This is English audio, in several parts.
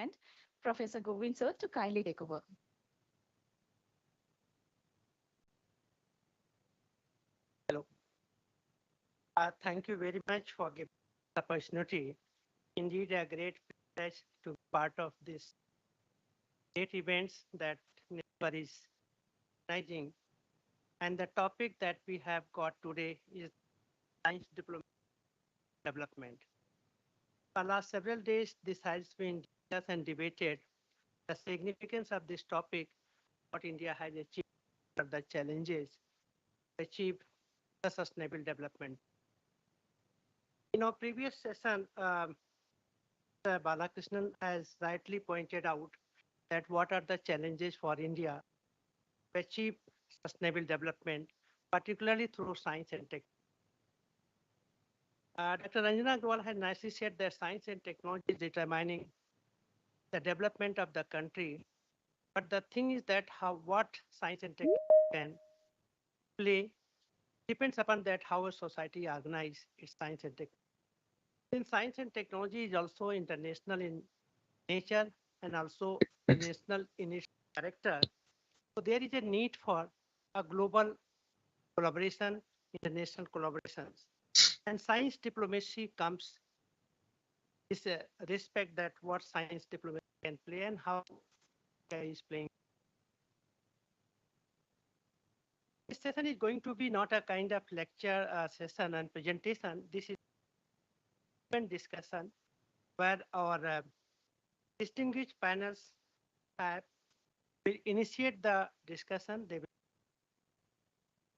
Department, Professor Govind sir, to kindly take over. Hello. Thank you very much for giving the opportunity. Indeed, a great privilege to be part of this great events that NISPR is organizing. And the topic that we have got today is science diplomacy development. For the last several days, this has been discussed and debated. The significance of this topic, what India has achieved, what are the challenges to achieve the sustainable development. In our previous session, Balakrishnan has rightly pointed out that what are the challenges for India to achieve sustainable development, particularly through science and tech. Dr. Ranjana Agrawal has nicely said that science and technology is determining the development of the country. But the thing is that what science and technology can play depends upon that how a society organizes its science and technology. Since science and technology is also international in nature and also national in its character, so there is a need for a global collaboration, international collaborations. And science diplomacy comes is a respect that what science diplomacy can play and how India is playing. This session is going to be not a kind of lecture session and presentation. This is a discussion where our distinguished panels have will initiate the discussion. They will,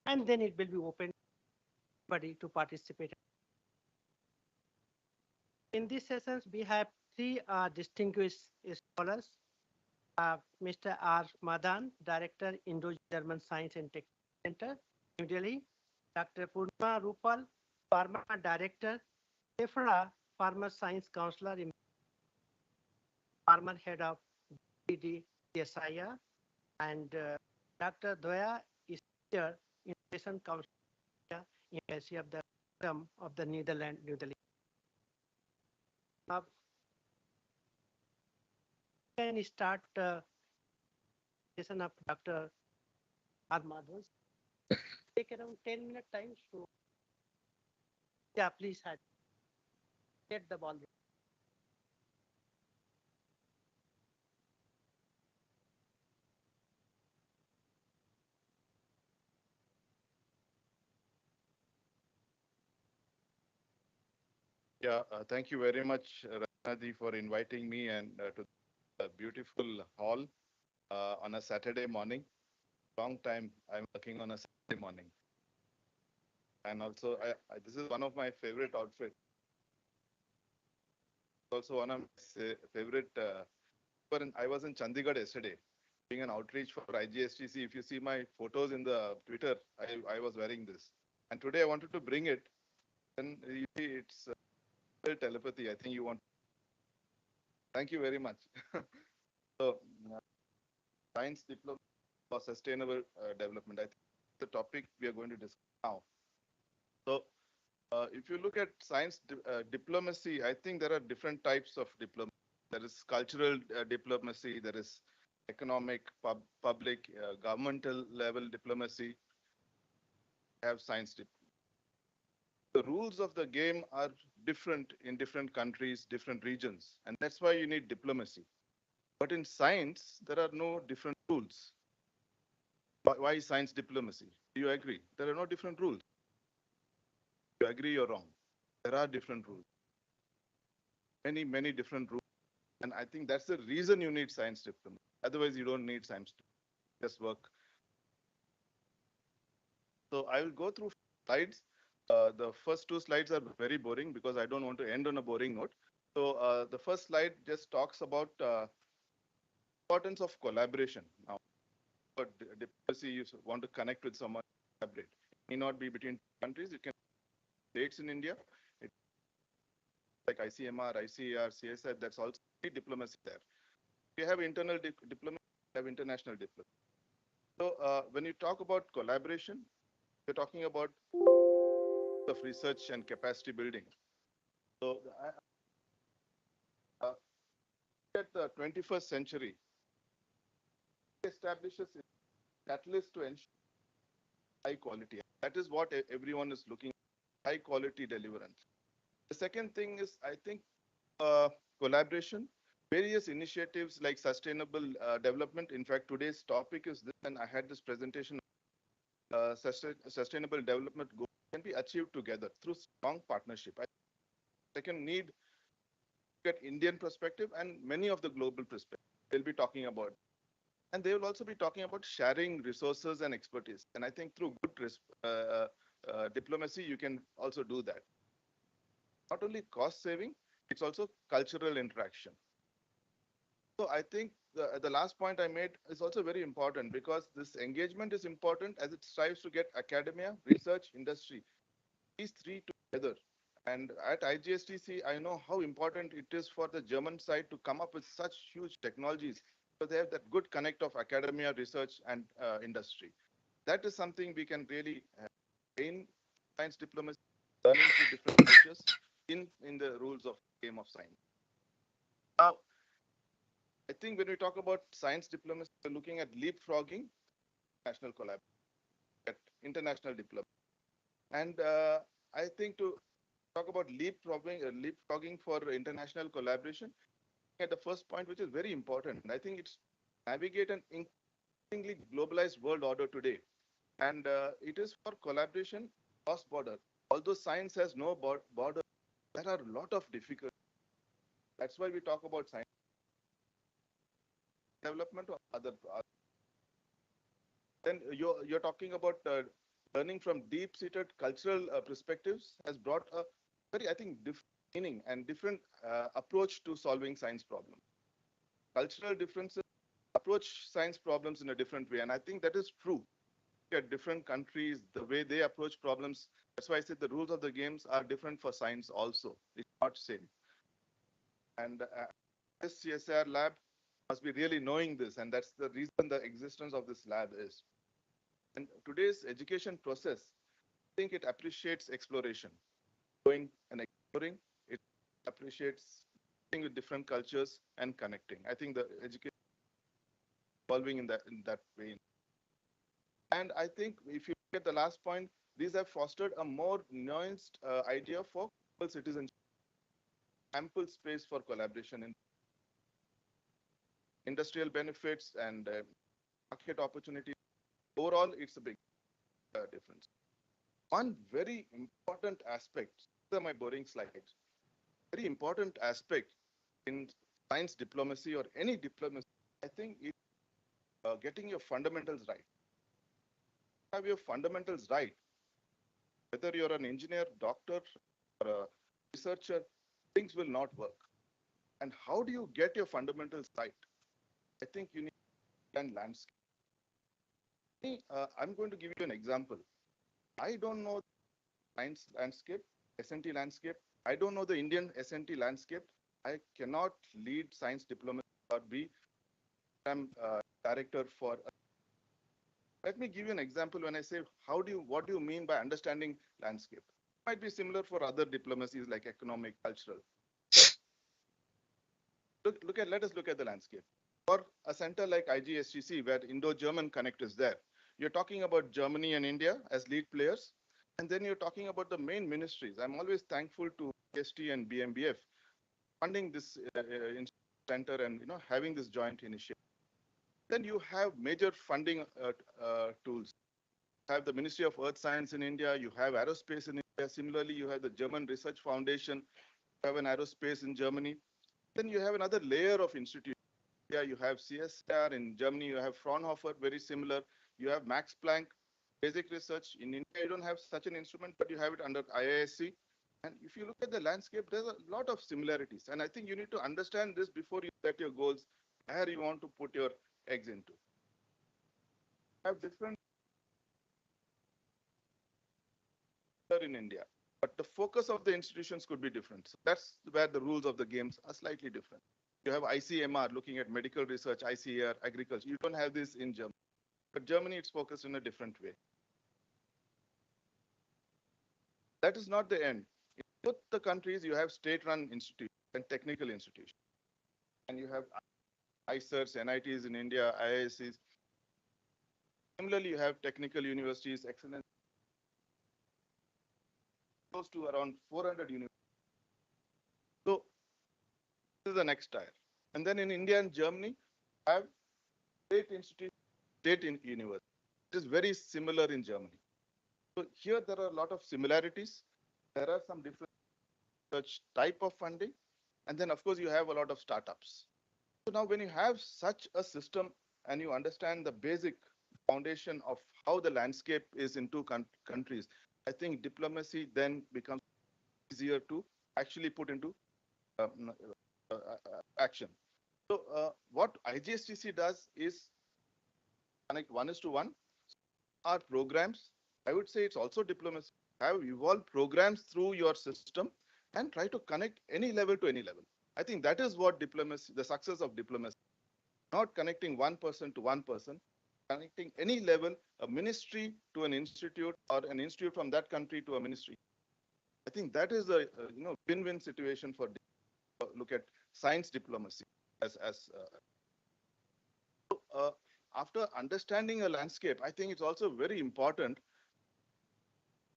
and then it will be open to everybody to participate. In these sessions, we have three distinguished scholars. Mr. R. Madan, Director, Indo-German Science and Technology Center, New Delhi. Dr. Purna Rupal, Pharma Director, EFRA, Pharma Science Counselor, former head of BD CSIR, and Dr. Doya is Chair, Innovation Council, Embassy of the Kingdom of the Netherlands, New Delhi. Can start session of Dr. Armadus. Take around 10-minute time. So, yeah, please get the ball. Yeah, thank you very much, Ranadi, for inviting me and to the beautiful hall on a Saturday morning. Long time I'm working on a Saturday morning. And also, this is one of my favorite outfits. Also, one of my favorite. I was in Chandigarh yesterday, doing an outreach for IGSTC. If you see my photos in the Twitter, I was wearing this. And today I wanted to bring it. And you see, it's telepathy. I think you want. Thank you very much. So, science diploma for sustainable development. I think the topic we are going to discuss now. So, if you look at science diplomacy, I think there are different types of diplomacy. There is cultural diplomacy. There is economic, public, governmental level diplomacy. Have science diplomacy. The rules of the game are different in different countries, different regions, and that's why you need diplomacy. But in science, there are no different rules. Why science diplomacy? Do you agree? There are no different rules. Do you agree or wrong? There are different rules. Many different rules. And I think that's the reason you need science diplomacy. Otherwise, you don't need science diplomacy. Just work. So I will go through slides. The first two slides are very boring because I don't want to end on a boring note. So the first slide just talks about importance of collaboration. Now, for diplomacy, you want to connect with someone, collaborate. It may not be between countries. It can be states in India. It's like ICMR, ICAR, CSIR. That's also diplomacy there. We have internal diplomacy. We have international diplomacy. So when you talk about collaboration, you're talking about of research and capacity building. So at the 21st century, it establishes a catalyst to ensure high quality. That is what everyone is looking at, high quality deliverance. The second thing is, I think, collaboration, various initiatives like sustainable development. In fact, today's topic is this, and I had this presentation. Sustainable development goals can be achieved together through strong partnership. Second, need at Indian perspective and many of the global perspective. They'll be talking about, and they will also be talking about sharing resources and expertise. And I think through good diplomacy, you can also do that. Not only cost saving, it's also cultural interaction. So I think the last point I made is also very important because this engagement is important as it strives to get academia, research, industry, these three together. And at IGSTC, I know how important it is for the German side to come up with such huge technologies. So they have that good connect of academia, research, and industry. That is something we can really gain science diplomacy, learning through different cultures in the rules of game of science. Now, I think when we talk about science diplomacy, we're looking at leapfrogging national collaboration, at international diplomacy. And I think to talk about leapfrogging for international collaboration, at the first point, which is very important, I think it's navigate an increasingly globalized world order today. And it is for collaboration cross border. Although science has no border, there are a lot of difficulties. That's why we talk about science development or other. Then you're talking about learning from deep-seated cultural perspectives has brought a very, I think, different meaning and different approach to solving science problems. Cultural differences approach science problems in a different way, and I think that is true. At different countries, the way they approach problems. That's why I said the rules of the games are different for science also. It's not same. And this CSIR lab must be really knowing this, and that's the reason the existence of this lab is. And today's education process, I think it appreciates exploration, going and exploring. It appreciates being with different cultures and connecting. I think the education is evolving in that way. And I think if you look at the last point, these have fostered a more nuanced idea for citizenship, ample space for collaboration in industrial benefits and market opportunities. Overall, it's a big difference. One very important aspect, these are my boring slides, very important aspect in science diplomacy or any diplomacy, I think is getting your fundamentals right. Have your fundamentals right, whether you're an engineer, doctor, or a researcher, things will not work. And how do you get your fundamentals right? I think you need to learn landscape. I'm going to give you an example. I don't know science landscape, S&T landscape. I don't know the Indian S&T landscape. I cannot lead science diplomacy or be director for. Let me give you an example when I say, what do you mean by understanding landscape? It might be similar for other diplomacies like economic, cultural. Let us look at the landscape. For a center like IGSTC, where Indo-German Connect is there, you're talking about Germany and India as lead players, and then you're talking about the main ministries. I'm always thankful to ST and BMBF funding this center and having this joint initiative. Then you have major funding tools. You have the Ministry of Earth Science in India. You have aerospace in India. Similarly, you have the German Research Foundation. You have an aerospace in Germany. Then you have another layer of institutions. Yeah, you have CSIR in Germany. You have Fraunhofer, very similar. You have Max Planck, basic research. In India, you don't have such an instrument, but you have it under IISc. And if you look at the landscape, there's a lot of similarities. And I think you need to understand this before you set your goals, where you want to put your eggs into. Have different in India, but the focus of the institutions could be different. So that's where the rules of the games are slightly different. You have ICMR looking at medical research, ICAR, agriculture. You don't have this in Germany, but Germany, it's focused in a different way. That is not the end. In both the countries, you have state-run institutions and technical institutions. and you have ICERs, NITs in India, IIScs. Similarly, you have technical universities, excellent, close to around 400 universities. So this is the next tier. And then in India and Germany, you have state institutes, state universities. It is very similar in Germany. So here there are a lot of similarities. There are some different such type of funding. And then of course you have a lot of startups. So now when you have such a system and you understand the basic foundation of how the landscape is in two countries, I think diplomacy then becomes easier to actually put into um, action. So what IGSTC does is connect one is to one. Our programs, I would say it's also diplomacy. Have evolved programs through your system and try to connect any level to any level. I think that is what diplomacy, the success of diplomacy, not connecting one person to one person, connecting any level, a ministry to an institute or an institute from that country to a ministry. I think that is a, win-win situation for look at science diplomacy as after understanding a landscape, I think it's also very important to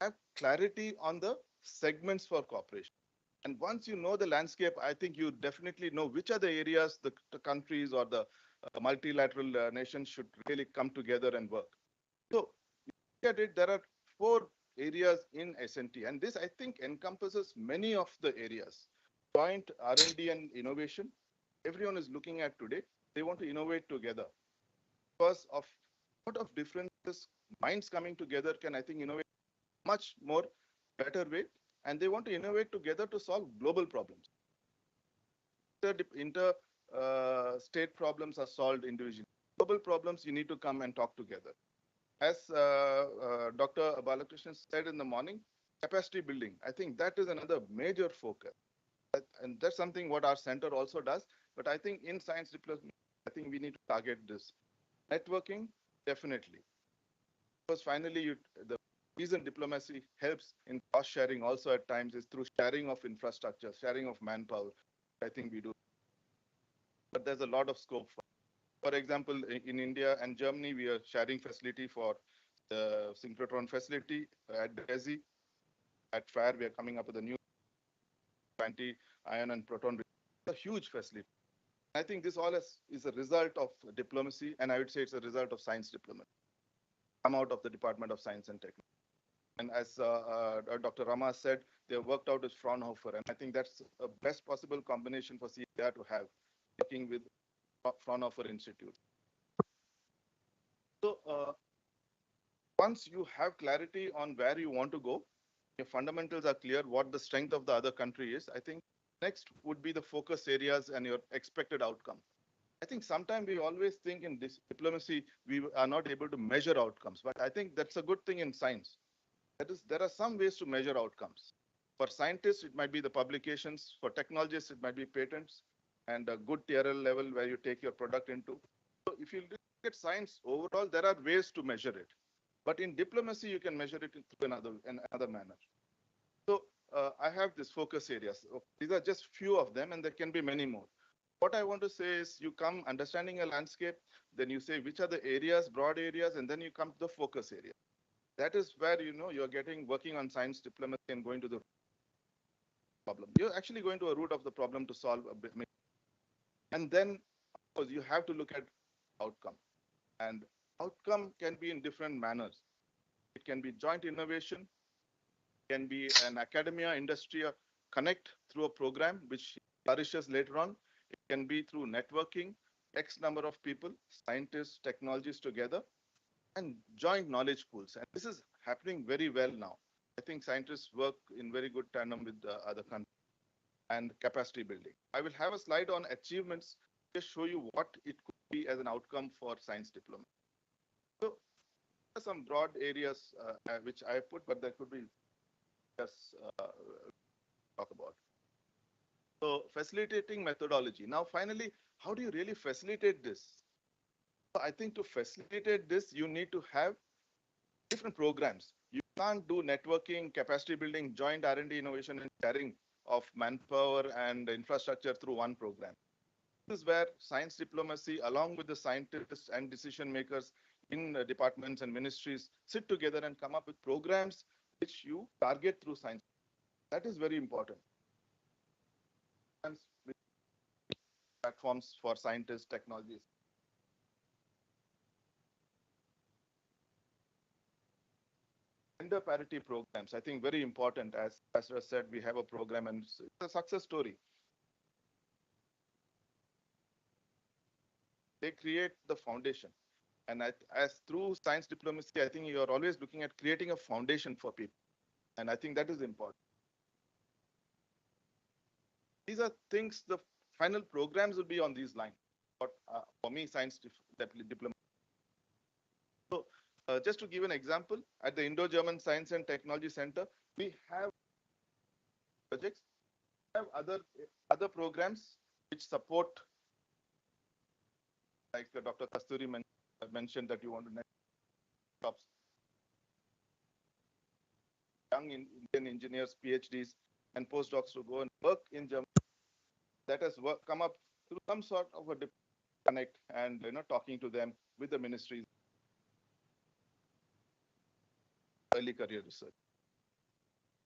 have clarity on the segments for cooperation. And once you know the landscape, I think you definitely know which are the areas the countries or the multilateral nations should really come together and work. So look at it, there are 4 areas in SNT, and this I think encompasses many of the areas. Joint R&D and innovation, everyone is looking at today. They want to innovate together because of a lot of differences. Minds coming together can, I think, innovate much more better way, and they want to innovate together to solve global problems. State problems are solved individually. Global problems, you need to come and talk together. As Dr. Balakrishnan said in the morning, capacity building. I think that is another major focus. And that's something what our center also does. But I think in science diplomacy, I think we need to target this. Networking, definitely. Because finally, the reason diplomacy helps in cost sharing also at times is through sharing of infrastructure, sharing of manpower. I think we do. But there's a lot of scope for example, in India and Germany, we are sharing facility for the synchrotron facility at DESI. At FAIR, we are coming up with a new anti-ion and proton. It's a huge facility. I think this all is a result of diplomacy, and I would say it's a result of science diplomacy. Come out of the Department of Science and Technology. And as Dr. Rama said, they have worked out with Fraunhofer, and I think that's the best possible combination for CSIR to have, working with Fraunhofer Institute. So once you have clarity on where you want to go, your fundamentals are clear, what the strength of the other country is, I think next would be the focus areas and your expected outcome. I think sometimes we always think in this diplomacy, we are not able to measure outcomes, but I think that's a good thing in science. That is, there are some ways to measure outcomes. For scientists, it might be the publications. For technologists, it might be patents and a good TRL level where you take your product into. So if you look at science overall, there are ways to measure it. But in diplomacy, you can measure it through another manner. So I have these focus areas. These are just few of them, and there can be many more. What I want to say is you come understanding a landscape, then you say which are the areas, broad areas, and then you come to the focus area. That is where, you're working on science diplomacy and going to the problem. You're actually going to a root of the problem to solve a bit. And then, of course, you have to look at outcome. And outcome can be in different manners. It can be joint innovation, can be an academia industry connect through a program which flourishes later on. It can be through networking, X number of people, scientists, technologists together, and joint knowledge pools. And this is happening very well now. I think scientists work in very good tandem with the other countries and capacity building. I will have a slide on achievements to show you what it could be as an outcome for science diplomacy. So there are some broad areas which I have put, but there could be just talk about. So facilitating methodology. Now, finally, how do you really facilitate this? I think to facilitate this, you need to have different programs. You can't do networking, capacity building, joint R&D innovation and sharing of manpower and infrastructure through one program. This is where science diplomacy, along with the scientists and decision makers in departments and ministries, sit together and come up with programs which you target through science. That is very important. Platforms for scientists, technologies. Gender parity programs, I think very important. As Pastor said, we have a program and it's a success story. They create the foundation. And as through science diplomacy, I think you're always looking at creating a foundation for people. And I think that is important. These are things, the final programs will be on these lines. But for me, science diplomacy. So just to give an example, at the Indo-German Science and Technology Center, we have projects, we have other programs which support, like Dr. Kasturi mentioned that you want to net jobs. Young Indian engineers, PhDs, and postdocs to go and work in Germany. That has come up through some sort of a connect and talking to them with the ministries. Early career research.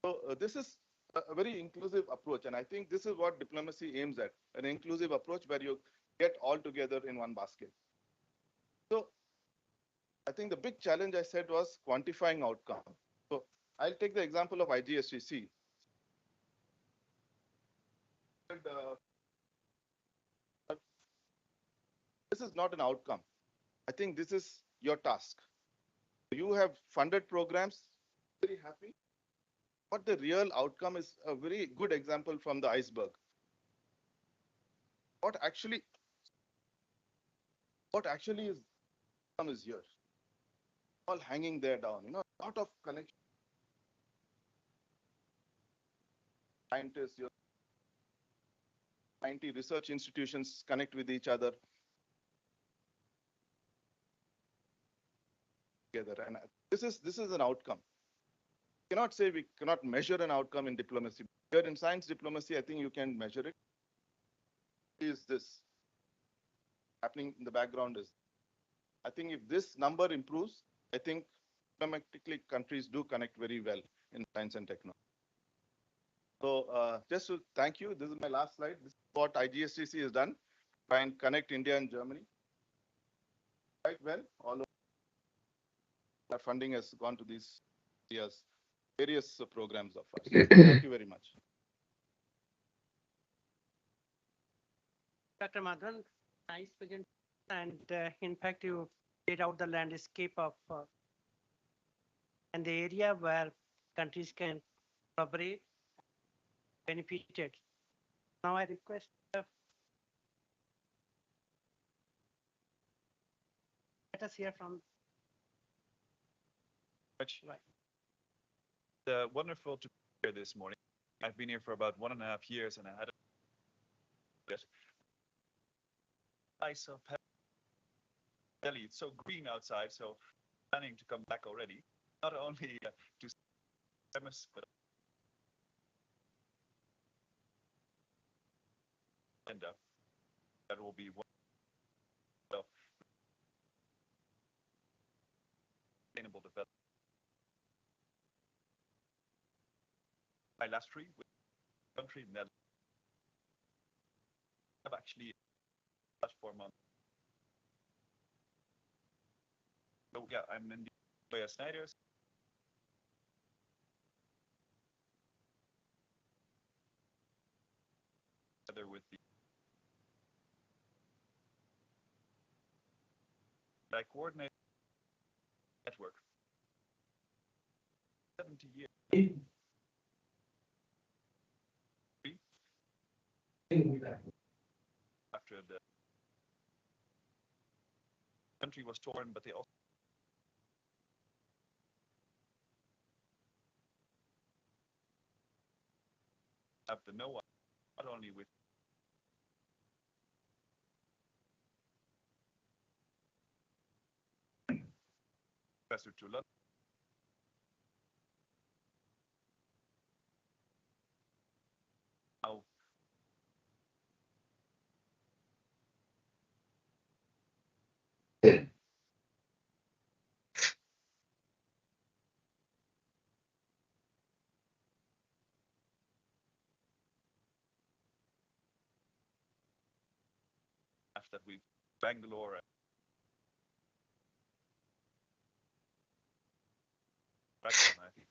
So this is a very inclusive approach, and I think this is what diplomacy aims at: an inclusive approach where you get all together in one basket. So I think the big challenge I said was quantifying outcome. So I'll take the example of IGSTC. This is not an outcome. I think this is your task. You have funded programs, very happy. But the real outcome is a very good example from the iceberg. What actually is here? All hanging there down, a lot of connection. Scientists, 90 research institutions connect with each other together, and this is an outcome. We cannot say we cannot measure an outcome in diplomacy. Here in science diplomacy, I think you can measure it. Is this happening in the background? I think if this number improves, I think diplomatically countries do connect very well in science and technology. So just to thank you, this is my last slide. This is what IGSTC has done, try and connect India and Germany. Quite well, all of our funding has gone to these years, various programs of ours. Thank you very much. Dr. Madhan, nice presentation, and in fact, you laid out the landscape of and the area where countries can collaborate, benefited. Now I request let us hear from. Right. Wonderful to be here this morning. I've been here for about 1.5 years, and I had a nice Delhi. It's so green outside, so planning to come back already. Not only to premise, but agenda that will be one of sustainable development. My last tree with country Netherlands. I've actually last 4 months. So yeah, I'm in the Snijders. Together with the I coordinate network 70 years. After the country was torn, but they also have the know-how, not only with Professor Tula, how after we Bangalore. Background, I think.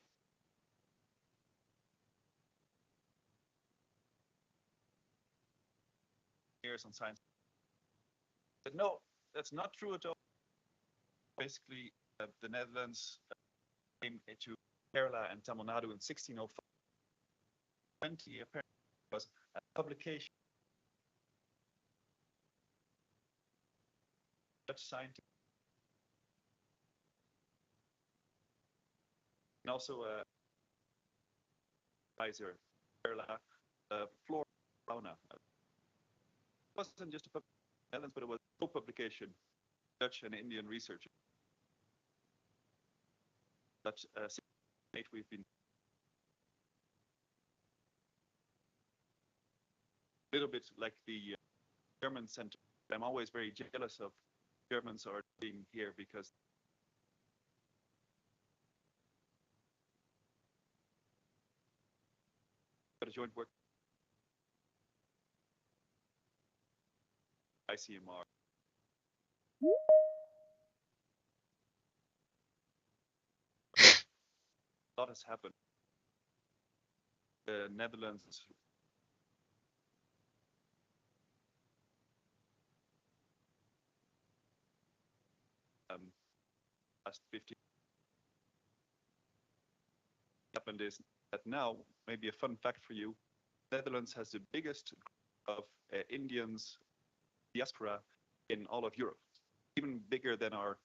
Years on science. But no, that's not true at all. Basically, the Netherlands came to Kerala and Tamil Nadu in 1605. 20 apparently was a publication. Dutch scientist. And also advisor, Kerala, flora, fauna. It wasn't just a Netherlands, but it was a publication, Dutch and Indian researchers. Dutch we've been a little bit like the German center. I'm always very jealous of Germans are being here because got a joint work ICMR. A lot has happened. The Netherlands last 50 happened is that now, maybe a fun fact for you, Netherlands has the biggest group of Indians diaspora in all of Europe, even bigger than our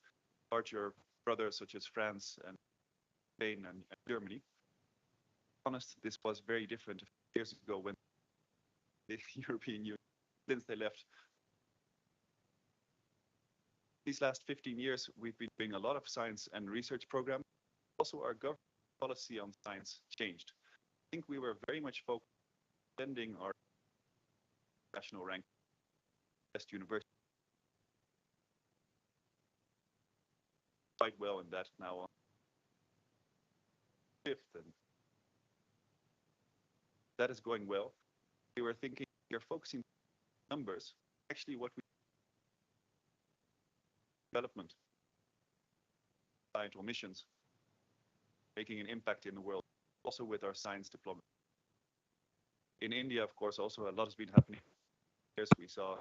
larger brothers such as France and Spain and Germany. Honest, this was very different years ago when the European Union, since they left. These last 15 years, we've been doing a lot of science and research programs. Also, our government policy on science changed. I think we were very much focused on extending our national rank, best university. Quite well in that now on fifth, and that is going well. We were thinking we're focusing on numbers. Actually, what we development, societal missions, making an impact in the world, also with our science diplomacy. In India, of course, also a lot has been happening. Years we saw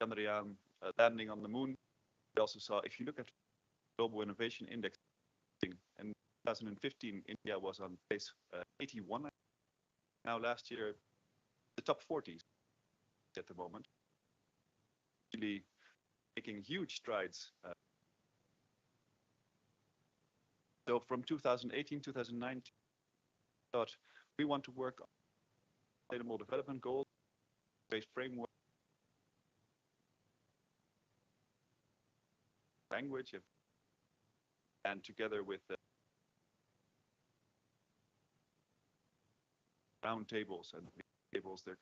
Chandrayaan landing on the moon. We also saw, if you look at Global Innovation Index, in 2015, India was on place 81. Now last year, the top 40 at the moment. Really making huge strides. So from 2018, 2019, thought we want to work on sustainable development goals, based framework, language, and together with the round tables and tables, there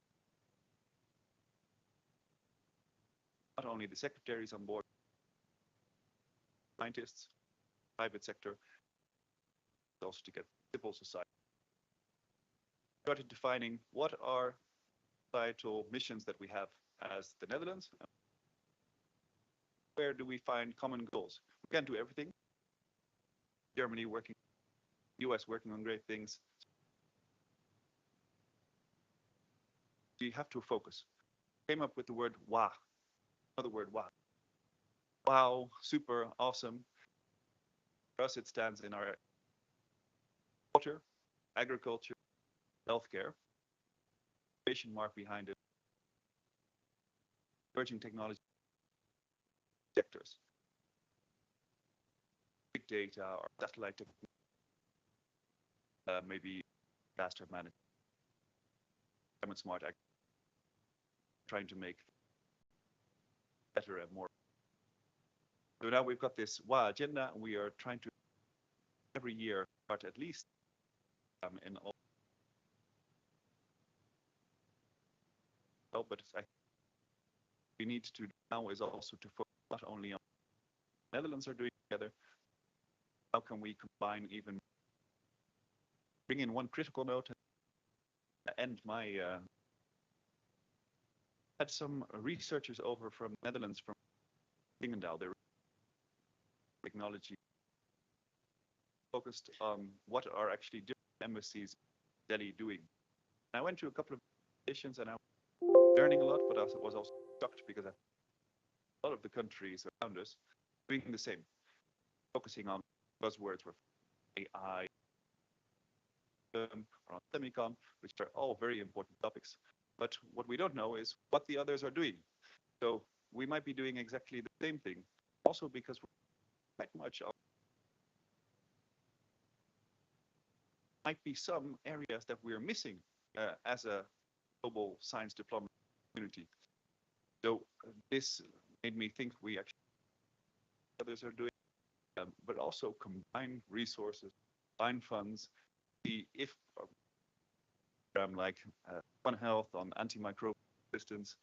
not only the secretaries on board, scientists, private sector, but also to get civil society. Started defining what are societal missions that we have as the Netherlands. Where do we find common goals? We can't do everything. Germany working, US working on great things. We have to focus. Came up with the word WA. Another word WA. Wow, super, awesome. For us, it stands in our water, agriculture, healthcare. Innovation mark behind it. Emerging technology sectors. Big data or satellite technology. Maybe disaster management. Climate smart agriculture. Trying to make better and more. So now we've got this WA agenda, and we are trying to every year start at least in all. Well, but we need to now is also to focus not only on the Netherlands are doing together. How can we combine even bring in one critical note and end my had some researchers over from Netherlands, from Klingendaal. They were technology focused on what are actually different embassies in Delhi doing. And I went to a couple of stations and I was learning a lot, but I was also shocked because a lot of the countries around us doing the same, focusing on buzzwords were AI, or on semicon, which are all very important topics. But what we don't know is what the others are doing. So we might be doing exactly the same thing, also because we're quite much on. Might be some areas that we're missing as a global science diplomacy community. So this made me think we actually others are doing, but also combine resources, combine funds. See if a program like One Health on antimicrobial resistance,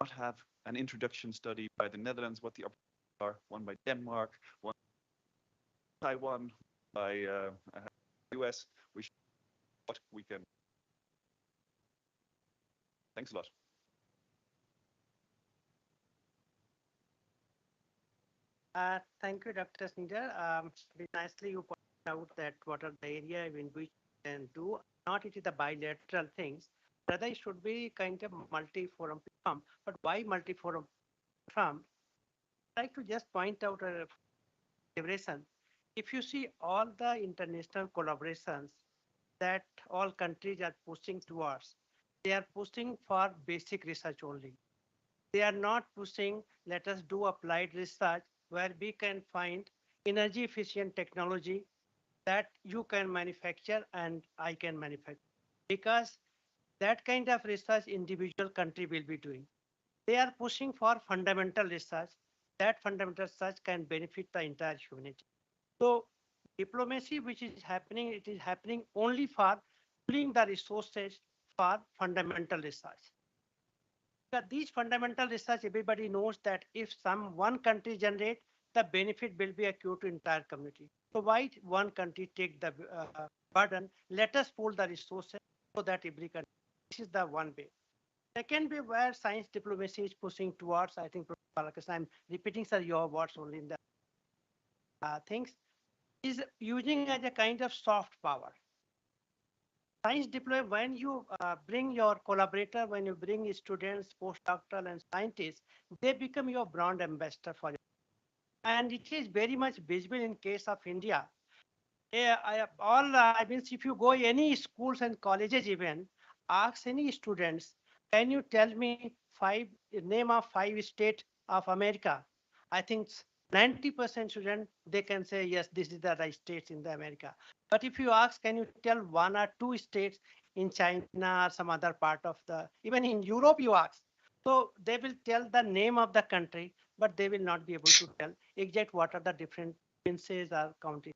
not have an introduction study by the Netherlands, what the opportunities are, one by Denmark, one by Taiwan, by US. We should what we can. Thanks a lot. Thank you, Dr. Snider. Very nicely you pointed out that what are the area in which we can do. Not it is the bilateral things. Rather, it should be kind of multi-forum platform. But why multi-forum platform? I'd like to just point out a collaboration. If you see all the international collaborations that all countries are pushing towards, they are pushing for basic research only. They are not pushing, let us do applied research where we can find energy efficient technology that you can manufacture and I can manufacture. Because that kind of research individual country will be doing. They are pushing for fundamental research. That fundamental research can benefit the entire humanity. So diplomacy which is happening, it is happening only for pulling the resources for fundamental research. These fundamental research, everybody knows that if some one country generate, the benefit will be accrued to entire community. So why one country take the burden? Let us pool the resources so that every country. This is the one way. Second way where science diplomacy is pushing towards, I think, Professor I'm repeating sir your words only in the things, is using as a kind of soft power. Science deploy when you bring your collaborator, when you bring students, postdoctoral and scientists, they become your brand ambassador for you. And it is very much visible in case of India. I mean, if you go any schools and colleges even, ask any students, can you tell me name of 5 states of America? I think 90% students, they can say, yes, this is the right states in the America. But if you ask, can you tell 1 or 2 states in China or some other part of even in Europe you ask. So they will tell the name of the country, but they will not be able to tell exact what are the different provinces or counties.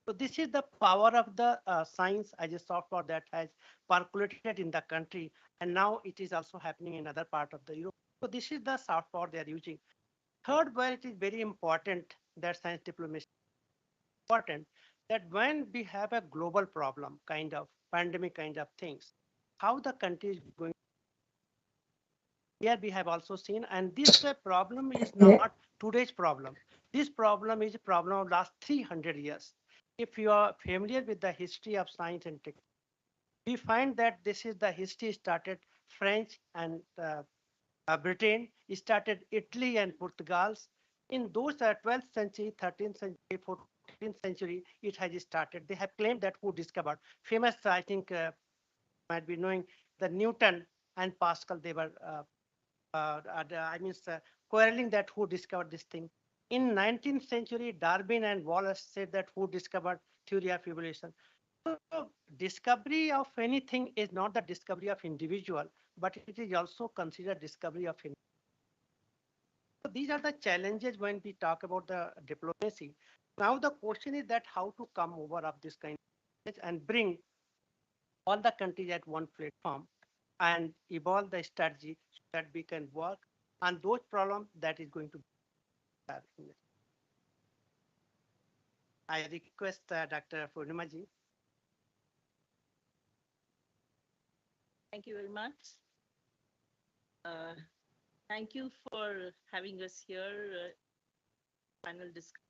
So this is the power of the science as a soft power that has percolated in the country, and now it is also happening in other part of the Europe. So this is the soft power they are using. Third, where it is very important that science diplomacy is important, that when we have a global problem, kind of pandemic kind of things, how the country is going. Here we have also seen, and this problem is not today's problem. This problem is a problem of last 300 years. If you are familiar with the history of science and technology, we find that this is the history started French and Britain, started Italy and Portugal. In those 12th century, 13th century, 14th century, it has started. They have claimed that who discovered. Famous, I think, might be knowing the Newton and Pascal, they were quarreling that who discovered this thing. In 19th century, Darwin and Wallace said that who discovered theory of evolution. So discovery of anything is not the discovery of individual, but it is also considered discovery of individual. So these are the challenges when we talk about the diplomacy. Now the question is that how to come over of this kind of and bring all the countries at one platform and evolve the strategy so that we can work on those problems that is going to be. I request Dr. Purnimaji. Thank you very much. Uh, Thank you for having us here. Panel discussion.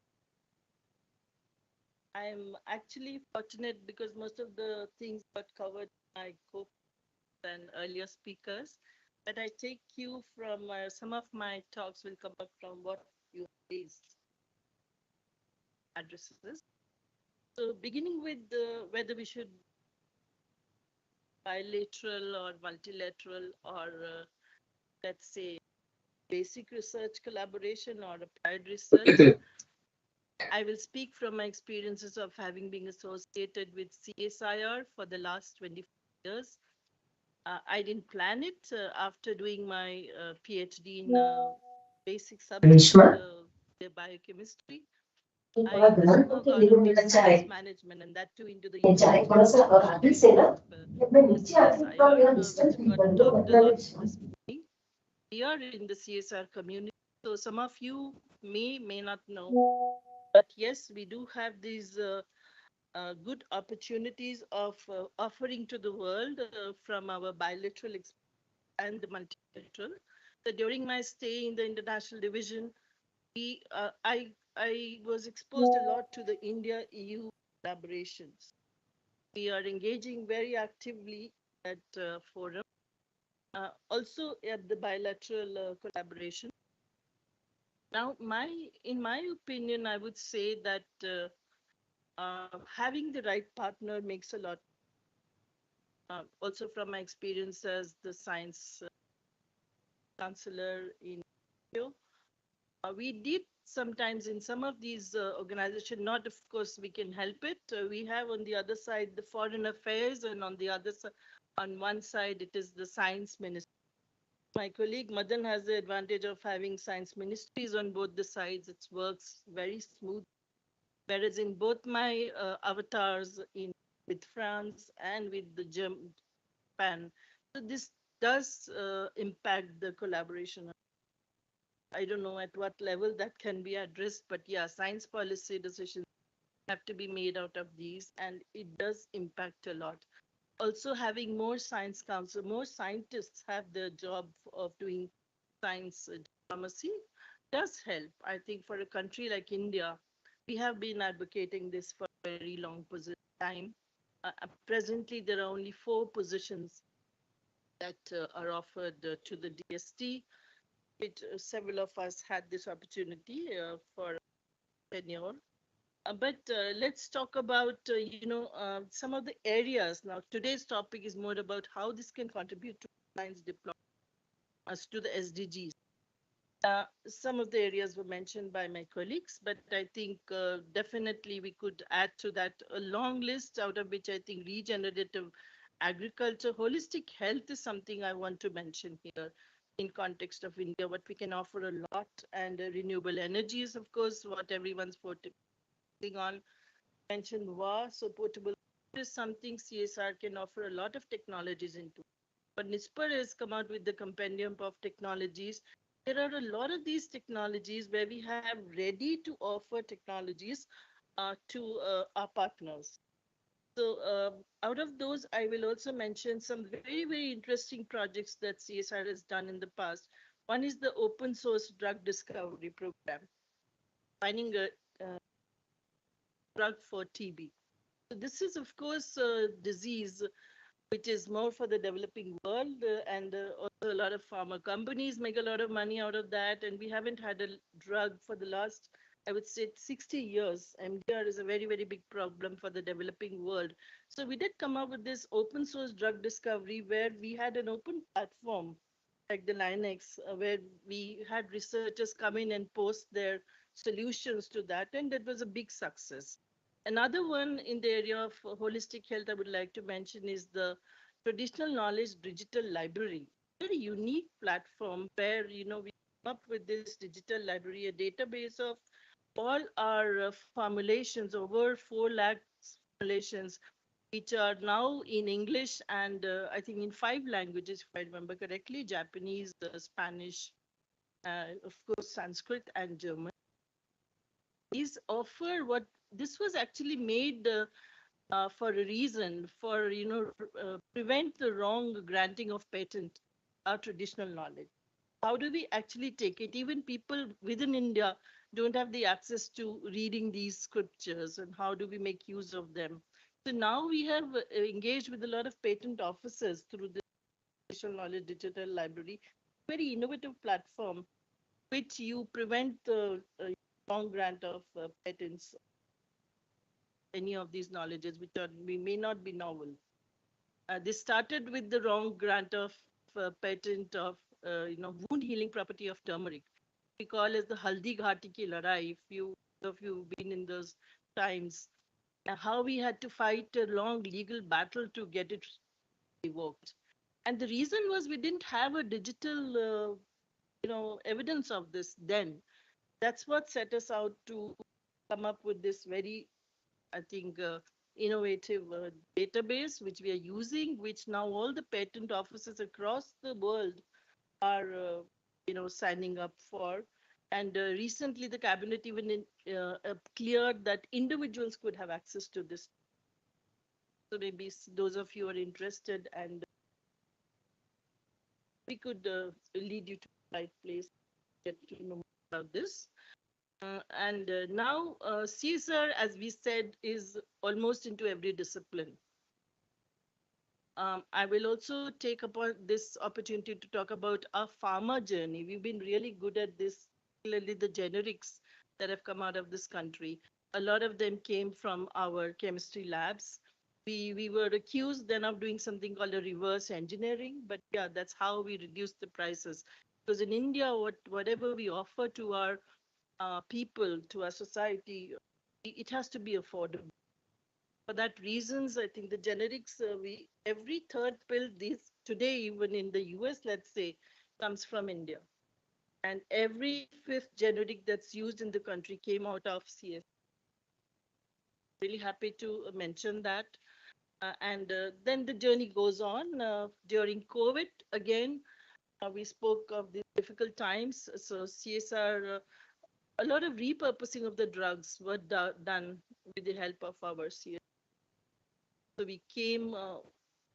I'm actually fortunate because most of the things got covered by co and earlier speakers. But I take cue from some of my talks will come up from what you raised addresses. So beginning with whether we should bilateral or multilateral or let's say basic research collaboration or applied research. I will speak from my experiences of having been associated with CSIR for the last 24 years. I didn't plan it after doing my PhD in basic subject, the biochemistry. I somehow got into science management and that too into the University of CSIR. We got talked a lot this morning. We are in the CSR community, so some of you may not know, but yes, we do have these good opportunities of offering to the world from our bilateral and the multilateral. So during my stay in the international division, I was exposed a lot to the India EU collaborations. We are engaging very actively at forum, also at the bilateral collaboration. Now, in my opinion, I would say that having the right partner makes a lot. Also, from my experience as the science counselor in Tokyo, we did sometimes in some of these organizations, not of course we can help it. We have on the other side the foreign affairs, and on the other side, on one side, it is the science ministry. My colleague Madan has the advantage of having science ministries on both the sides. It works very smooth. Whereas in both my avatars in with France and with the Japan, so this does impact the collaboration. I don't know at what level that can be addressed, but yeah, science policy decisions have to be made out of these, and it does impact a lot. Also, having more science council, more scientists have the job of doing science diplomacy does help. I think for a country like India, we have been advocating this for a very long time. Presently, there are only 4 positions that are offered to the DST, which several of us had this opportunity for tenure. But let's talk about, some of the areas. Now, today's topic is more about how this can contribute to science deployment as to the SDGs. Some of the areas were mentioned by my colleagues, but I think definitely we could add to that a long list, out of which I think regenerative agriculture, holistic health is something I want to mention here in context of India, what we can offer a lot, and renewable energies, of course, what everyone's focusing on. Mentioned war, so portable is something CSR can offer a lot of technologies into. But NISPR has come out with the compendium of technologies. There are a lot of these technologies where we have ready to offer technologies to our partners. So out of those, I will also mention some very, very interesting projects that CSR has done in the past. One is the open source drug discovery program, finding a drug for TB. So this is, of course, a disease which is more for the developing world, and also a lot of pharma companies make a lot of money out of that. And we haven't had a drug for the last, I would say, 60 years. MDR is a very, very big problem for the developing world. So we did come up with this open source drug discovery where we had an open platform like the Linux, where we had researchers come in and post their solutions to that, and that was a big success. Another one in the area of holistic health I would like to mention is the Traditional Knowledge Digital Library. Very unique platform where we come up with this digital library, a database of all our formulations, over 4 lakh formulations, which are now in English and I think in 5 languages, if I remember correctly: Japanese, Spanish, of course, Sanskrit, and German. These offer what this was actually made for a reason, for prevent the wrong granting of patent. our traditional knowledge. How do we actually take it? Even people within India don't have the access to reading these scriptures, and how do we make use of them? So now we have engaged with a lot of patent offices through the Traditional Knowledge Digital Library, very innovative platform, which you prevent the wrong grant of patents, any of these knowledges which are we may not be novel. This started with the wrong grant of patent of wound healing property of turmeric. We call as the Haldi Ghati ki Ladai. If you've been in those times, how we had to fight a long legal battle to get it revoked. And the reason was we didn't have a digital, evidence of this then. That's what set us out to come up with this very, I think, innovative database which we are using, which now all the patent offices across the world are, signing up for. And recently, the cabinet even cleared that individuals could have access to this. So maybe those of you are interested, and we could lead you to the right place, get to know more about this. And now CSIR, as we said, is almost into every discipline. I will also take upon this opportunity to talk about our pharma journey. We've been really good at this, particularly the generics that have come out of this country. A lot of them came from our chemistry labs. We were accused then of doing something called a reverse engineering, but yeah, that's how we reduced the prices. Because in India, whatever we offer to our people, to our society, it has to be affordable. For that reasons, I think the generics, every third pill this today, even in the US, let's say, comes from India. And every fifth generic that's used in the country came out of CS. Really happy to mention that. And then the journey goes on. During COVID, again, we spoke of the difficult times. So CSR, a lot of repurposing of the drugs were done with the help of our CSR. So we came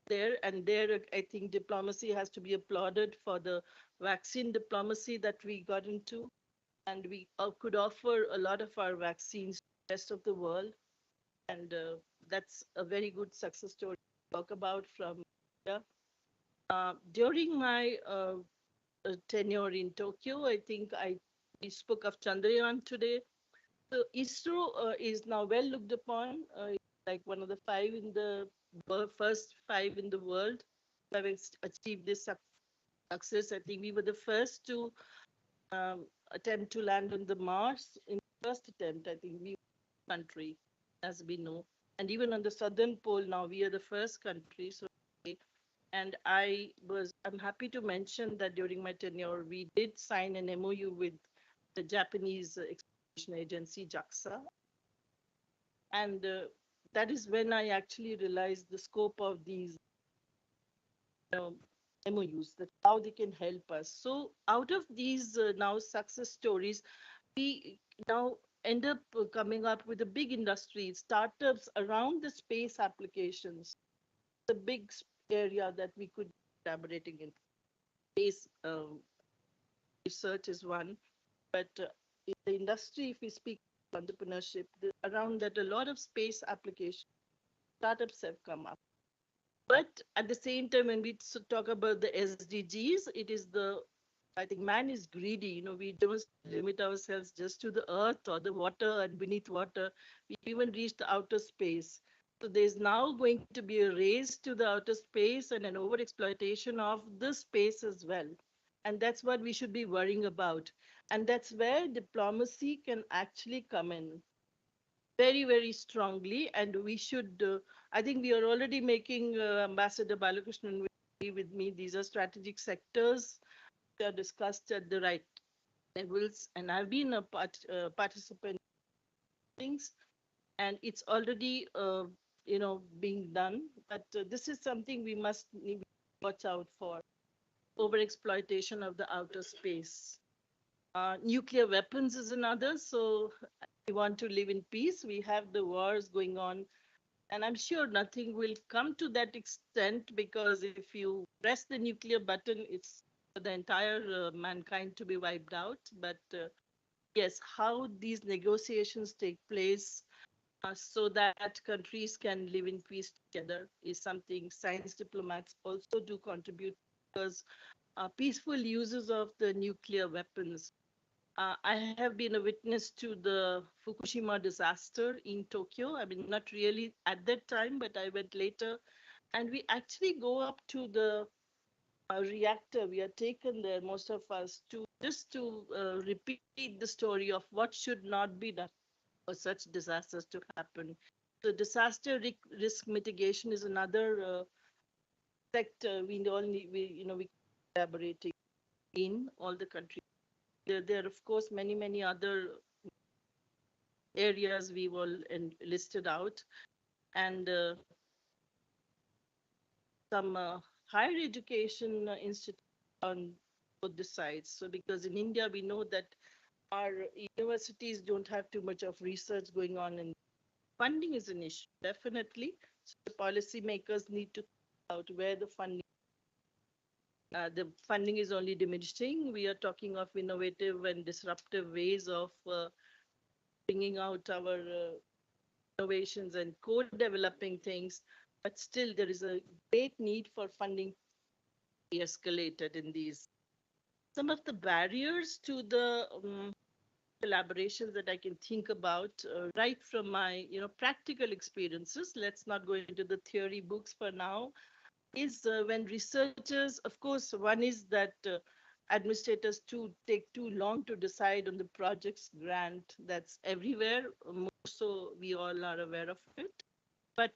there, and there I think diplomacy has to be applauded for the vaccine diplomacy that we got into. And we could offer a lot of our vaccines to the rest of the world. And that's a very good success story to talk about from India. During my tenure in Tokyo, I think we spoke of Chandrayaan today. So ISRO is now well looked upon, like one of the first five in the world who have achieved this success. I think we were the first to attempt to land on the Mars in the first attempt. I think we were the country, as we know. And even on the southern pole now, we are the first country. So, and I'm happy to mention that during my tenure, we did sign an MOU with the Japanese exploration agency, JAXA. And that is when I actually realized the scope of these MOUs, that how they can help us. So out of these now success stories, we now end up coming up with a big industry, startups around the space applications. The big area that we could be collaborating in. Space research is one, but in the industry, if we speak entrepreneurship, around that a lot of space application startups have come up. But at the same time, when we talk about the SDGs, I think man is greedy. We don't limit ourselves just to the earth or the water and beneath water. We even reach the outer space. So there's now going to be a race to the outer space and an overexploitation of the space as well. And that's what we should be worrying about. And that's where diplomacy can actually come in very, very strongly. And we should, I think we are already making Ambassador Balakrishnan with me. These are strategic sectors that are discussed at the right levels. And I've been a participant in things, and it's already, being done. But this is something we must watch out for. Overexploitation of the outer space. Nuclear weapons is another. So we want to live in peace. We have the wars going on And I'm sure nothing will come to that extent, because if you press the nuclear button, it's for the entire mankind to be wiped out. But yes, how these negotiations take place so that countries can live in peace together is something science diplomats also do contribute, because peaceful uses of the nuclear weapons. I have been a witness to the Fukushima disaster in Tokyo. I mean, not really at that time, but I went later. And we actually go up to the reactor. We are taken there, most of us, to just to repeat the story of what should not be done for such disasters to happen. So disaster risk mitigation is another sector we all need, we collaborating in all the countries. There are, of course, many other areas we will listed out, and some higher education institutes on both the sides. So because in India, we know that our universities don't have too much of research going on, and funding is an issue, definitely. So the policymakers need to think out where the funding is only diminishing. We are talking of innovative and disruptive ways of bringing out our innovations and co-developing things, but still there is a great need for funding to be escalated in these. Some of the barriers to the collaborations that I can think about, right from my practical experiences. Let's not go into the theory books for now. Is when researchers, of course, one is that administrators take too long to decide on the project's grant. That's everywhere. More so, we all are aware of it. But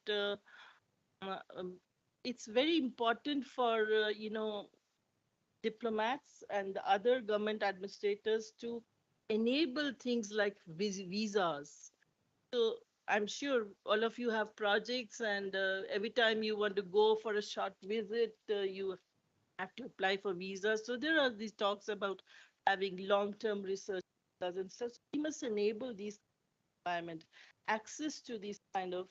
it's very important for diplomats and the other government administrators to enable things like visas. So I'm sure all of you have projects, and every time you want to go for a short visit, you have to apply for visas. So there are these talks about having long-term research and such. We must enable these environment. Access to these kind of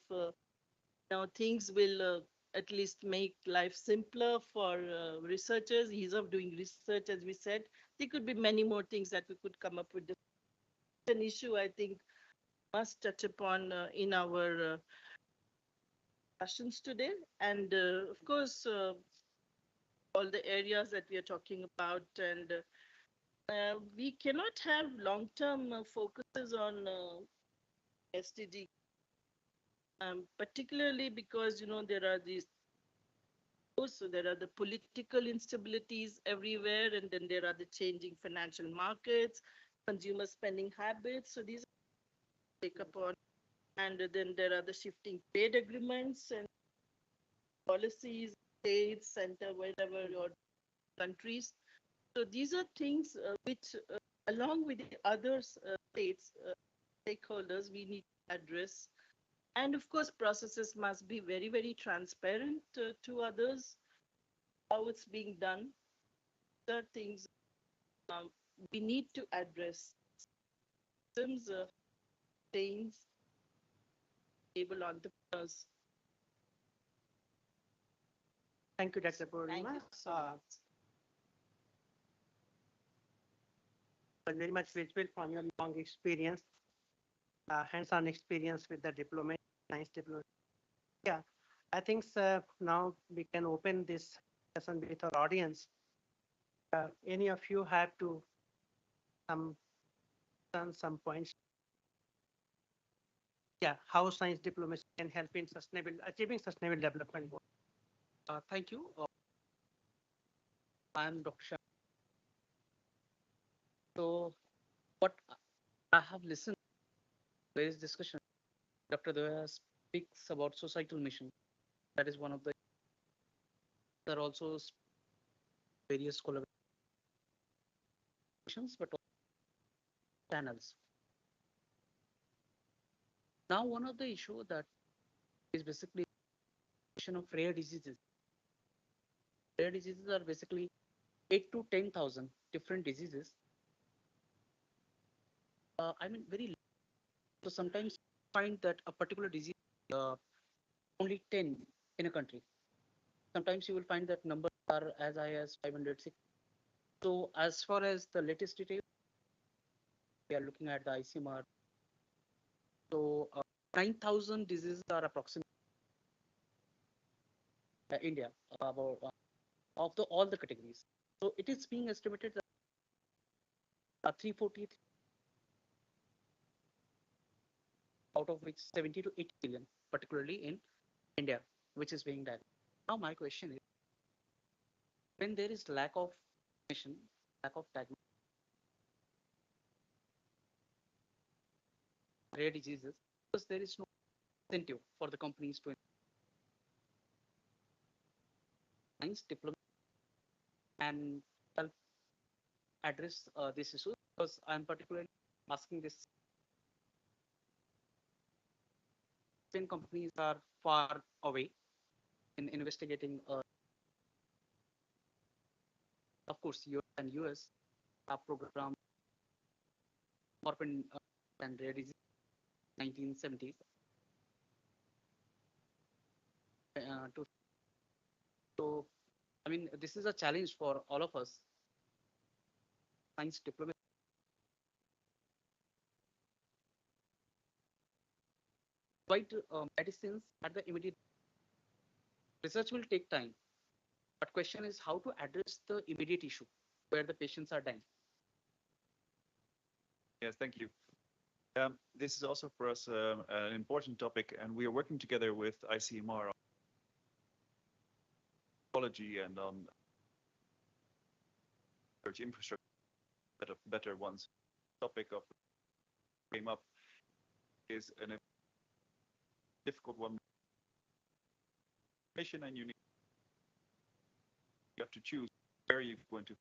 things will at least make life simpler for researchers, ease of doing research, as we said. There could be many more things that we could come up with. It's an issue I think must touch upon in our discussions today. And of course, all the areas that we are talking about. And we cannot have long-term focuses on SDG, particularly because, there are these, so there are the political instabilities everywhere, and then there are the changing financial markets, consumer spending habits. So these are take upon, and then there are the shifting trade agreements and policies, states, center, wherever your countries. So these are things which, along with the other states, stakeholders, we need to address. And of course, processes must be very transparent to others, how it's being done. The things um, we need to address. Systems, things, able entrepreneurs. Thank you, Dr. Thank Purnima. you so much. Was very much visible from your long experience, hands-on experience with the diplomat, science diplomat. Yeah, I think now we can open this session with our audience. Any of you have to some points? Yeah, how science diplomacy can help in achieving sustainable development goals. Thank you. I'm Dr. Shah. So, what I have listened to various discussions, Dr. Daya speaks about societal mission. That is one of the. There are also various collaborations, but also channels. Now, one of the issue that is basically of rare diseases. Rare diseases are basically 8 to 10,000 different diseases. I mean, very. So sometimes find that a particular disease only 10 in a country. Sometimes you will find that numbers are as high as 500, 600. So as far as the latest details, we are looking at the ICMR. So 9,000 diseases are approximately India about of the all the categories. So it is being estimated that 340 out of which 70 to 80 billion, particularly in India, which is being done. Now my question is, when there is lack of information, lack of diagnosis, rare diseases, because there is no incentive for the companies to science diplomacy and help address this issue. Because I'm particularly asking this when companies are far away in investigating. Of course, Europe and US have programmed orphan and rare disease 1970s to so I mean this is a challenge for all of us. Science diplomacy. Quite medicines at the immediate research will take time, but question is how to address the immediate issue where the patients are dying. Yes, thank you. This is also for us an important topic, and we are working together with ICMR on technology and on research infrastructure, better ones. Topic of came up is a difficult one. Mission, and you have to choose where you're going to. At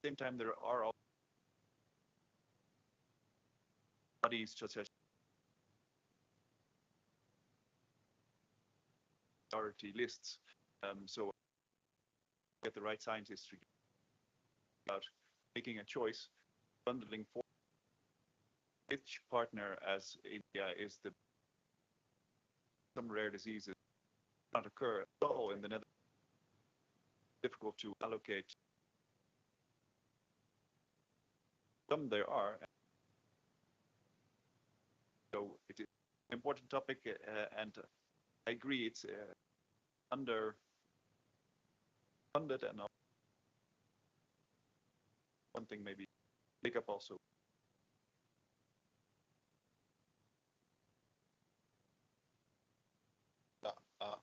the same time, there are bodies such as priority lists. So get the right scientists to about making a choice, bundling for which partner as India is the some rare diseases not occur at all in the Netherlands. Difficult to allocate. Some there are. So it is an important topic, and I agree it's underfunded and one thing maybe pick up also.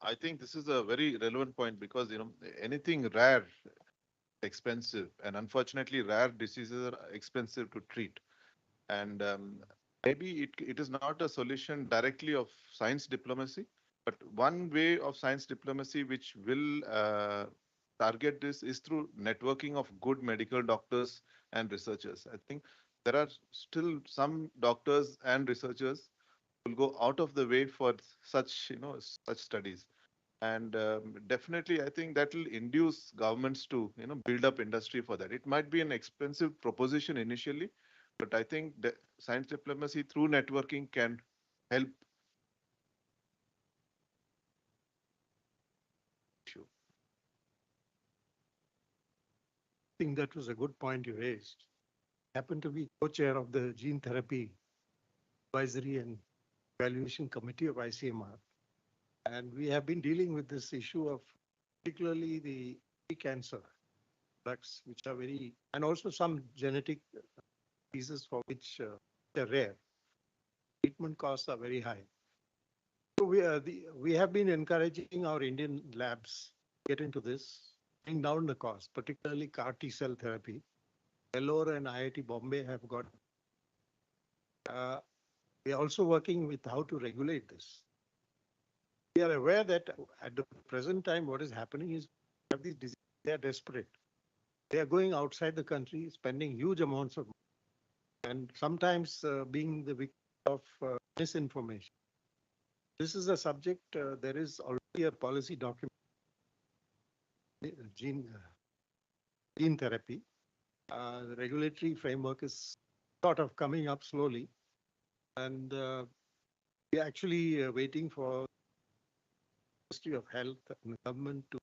I think this is a very relevant point because anything rare, expensive, and unfortunately, rare diseases are expensive to treat. And maybe it is not a solution directly of science diplomacy, but one way of science diplomacy which will target this is through networking of good medical doctors and researchers. I think there are still some doctors and researchers who will go out of the way for such such studies. And definitely, I think that will induce governments to build up industry for that. It might be an expensive proposition initially, but I think the science diplomacy through networking can help. I think that was a good point you raised. I happen to be co-chair of the Gene Therapy Advisory and Evaluation Committee of ICMR. And we have been dealing with this issue of particularly the cancer drugs, which are very, and also some genetic diseases for which they're rare. Treatment costs are very high. So we have been encouraging our Indian labs to get into this, bring down the cost, particularly CAR T cell therapy. Vellore and IIT Bombay have got. We are also working with how to regulate this. We are aware that at the present time, what is happening is have these diseases, they are desperate. They are going outside the country, spending huge amounts of money, and sometimes being the victim of misinformation. This is a subject, there is already a policy document, gene therapy. The regulatory framework is sort of coming up slowly, and we're actually waiting for Ministry of Health and the government to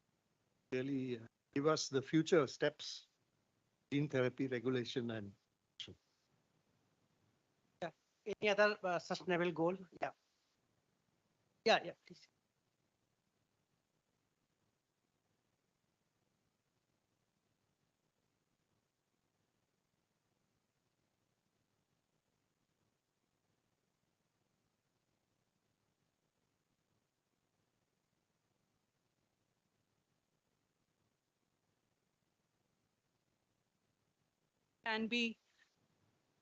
really give us the future steps, gene therapy regulation and Any other sustainable goal? Yeah. Yeah, yeah, please. can be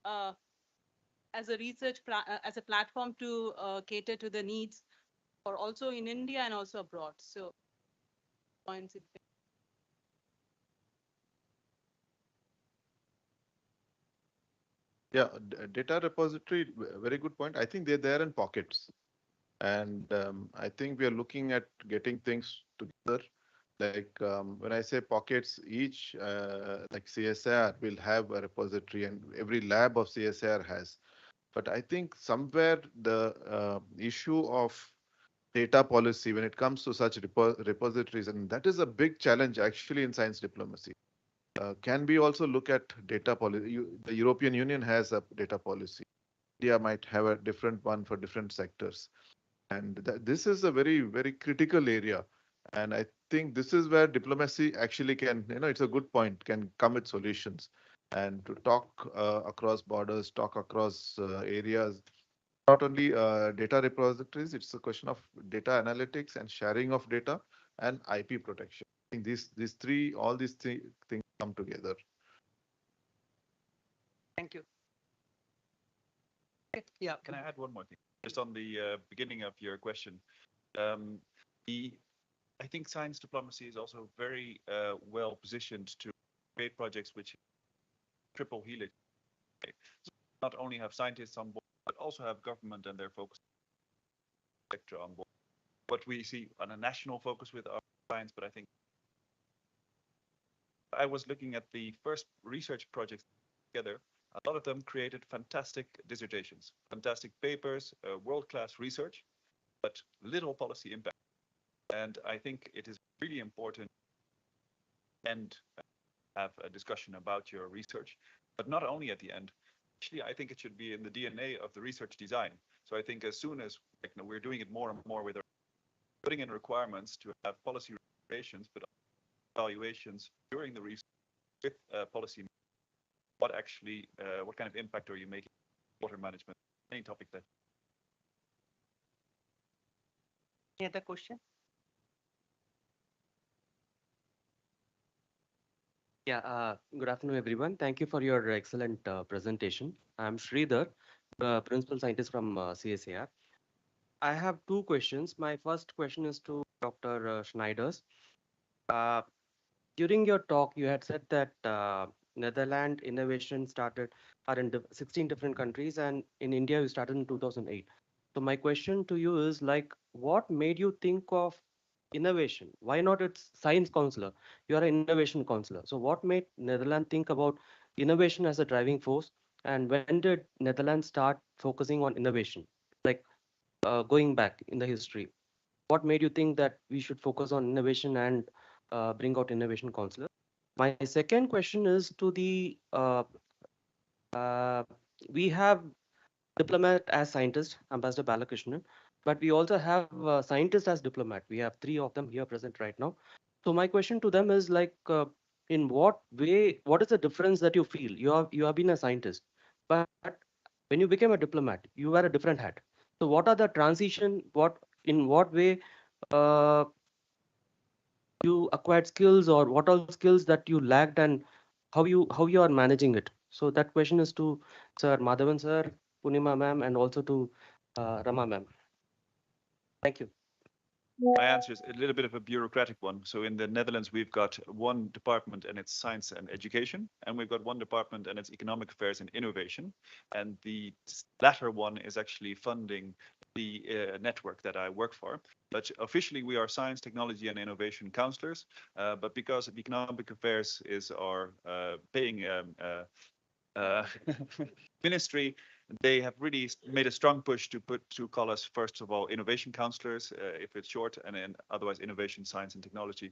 uh, as a as a platform to cater to the needs for also in India and also abroad. So points. Yeah, data repository, very good point. I think they're there in pockets. And I think we are looking at getting things together. Like when I say pockets, each like CSIR will have a repository and every lab of CSIR has. But I think somewhere the issue of data policy when it comes to such repositories, and that is a big challenge actually in science diplomacy. Can we also look at data policy? The European Union has a data policy. India might have a different one for different sectors. And this is a very, very critical area. And I think this is where diplomacy actually can, it's a good point, can come with solutions. And to talk across borders, talk across areas, not only data repositories, it's a question of data analytics and sharing of data and IP protection. I think all these three things come together. Thank you. Okay, yeah. Can I add one more thing? Just on the beginning of your question, um, I think science diplomacy is also very well positioned to create projects which triple helix. So not only have scientists on board, but also have government and their focus sector on board. What we see on a national focus with our science, but I think I was looking at the first research projects together. A lot of them created fantastic dissertations, fantastic papers, world-class research, but little policy impact. And I think it is really important and have a discussion about your research, but not only at the end. Actually, I think it should be in the DNA of the research design. So I think as soon as we're doing it more and more with our putting in requirements to have policy recommendations, but evaluations during the research with policy, what kind of impact are you making water management, any topic that. Any other question? Yeah, good afternoon, everyone. Thank you for your excellent presentation. I'm Sridhar, Principal Scientist from CSIR. I have two questions. My first question is to Dr. Schneiders. During your talk, you had said that Netherlands innovation are in 16 different countries, and in India, you started in 2008. So my question to you is like, what made you think of innovation? Why not it's science counselor? You are an innovation counselor. So what made Netherlands think about innovation as a driving force? And when did Netherlands start focusing on innovation? Like going back in the history, what made you think that we should focus on innovation and bring out innovation counselor? My second question is to the uh, we have diplomat as scientist, Ambassador Balakrishnan, but we also have scientists as diplomat. We have three of them here present right now. So my question to them is like, in what way, what is the difference that you feel? You have been a scientist, but when you became a diplomat, you wear a different hat. So what are the transition? In what way uh, you acquired skills, or what are skills that you lacked, and how you are managing it? So that question is to Sir Madhavan sir, Punima ma'am, and also to Rama ma'am. Thank you. My answer is a little bit of a bureaucratic one. So in the Netherlands, we've got one department and it's science and education, and we've got one department and it's economic affairs and innovation. And the latter one is actually funding the network that I work for. But officially, we are science, technology, and innovation counselors. But because economic affairs is our paying ministry, they have really made a strong push to call us, first of all, innovation counselors, if it's short, and then otherwise innovation, science, and technology.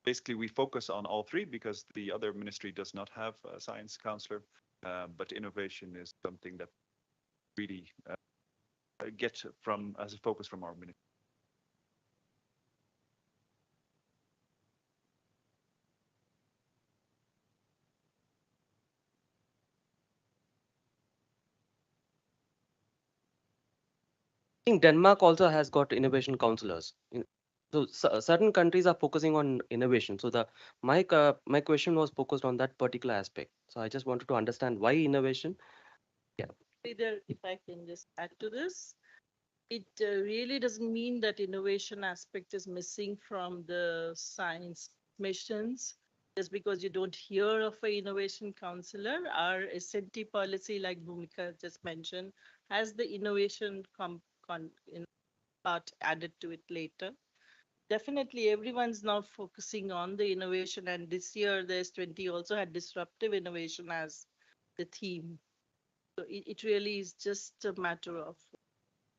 Basically, we focus on all three because the other ministry does not have a science counselor, but innovation is something that really get from as a focus from our ministry. I think Denmark also has got innovation counselors. So certain countries are focusing on innovation. So my question was focused on that particular aspect. So I just wanted to understand why innovation. Yeah. Either, if I can just add to this, it really doesn't mean that innovation aspect is missing from the science missions. Just because you don't hear of an innovation counselor, our S&T policy, like Bhumika just mentioned, has the innovation part added to it later. Definitely, everyone's now focusing on the innovation, and this year the S20 also had disruptive innovation as the theme. So it really is just a matter of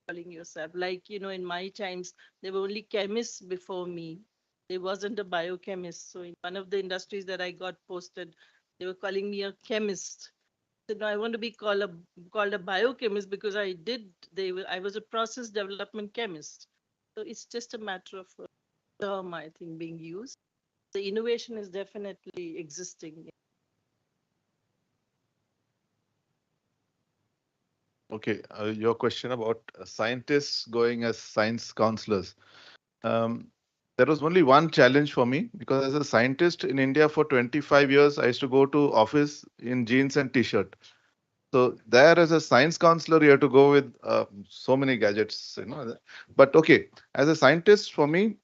calling yourself. Like, in my times, there were only chemists before me. There wasn't a biochemist. So in one of the industries that I got posted, they were calling me a chemist. So no, I want to be called a biochemist because I was a process development chemist. So it's just a matter of a term, I think, being used. The innovation is definitely existing. Okay, your question about scientists going as science counselors. There was only one challenge for me because as a scientist in India for 25 years, I used to go to office in jeans and t-shirt. So there as a science counselor, you have to go with so many gadgets, But okay, as a scientist for me,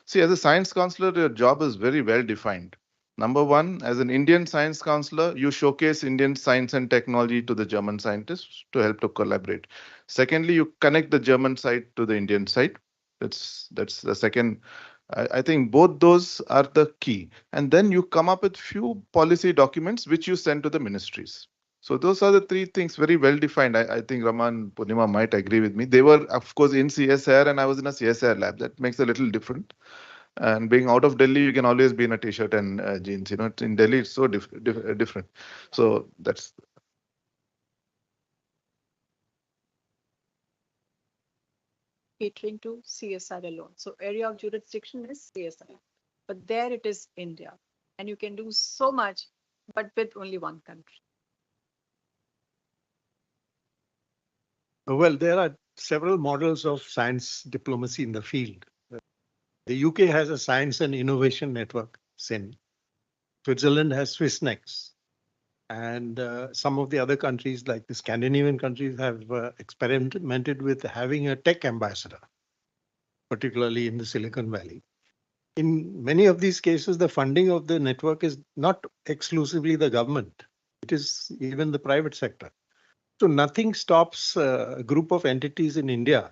see, as a science counselor, your job is very well defined. Number one, as an Indian science counselor, you showcase Indian science and technology to the German scientists to help to collaborate. Secondly, you connect the German side to the Indian side. That's the second. I think both those are the key. And then you come up with few policy documents which you send to the ministries. So those are the three things very well defined. I think Raman Purnima might agree with me. They were, of course, in CSIR and I was in a CSIR lab. That makes a little different. And being out of Delhi, you can always be in a t-shirt and jeans. In Delhi, it's so different. So that's. Catering to CSR alone. So area of jurisdiction is CSR, but there it is India. And you can do so much, but with only one country. Well, there are several models of science diplomacy in the field. The UK has a science and innovation network, SIN. Switzerland has SwissNex. And some of the other countries, like the Scandinavian countries, have experimented with having a tech ambassador, particularly in the Silicon Valley. In many of these cases, the funding of the network is not exclusively the government. It is even the private sector. So nothing stops a group of entities in India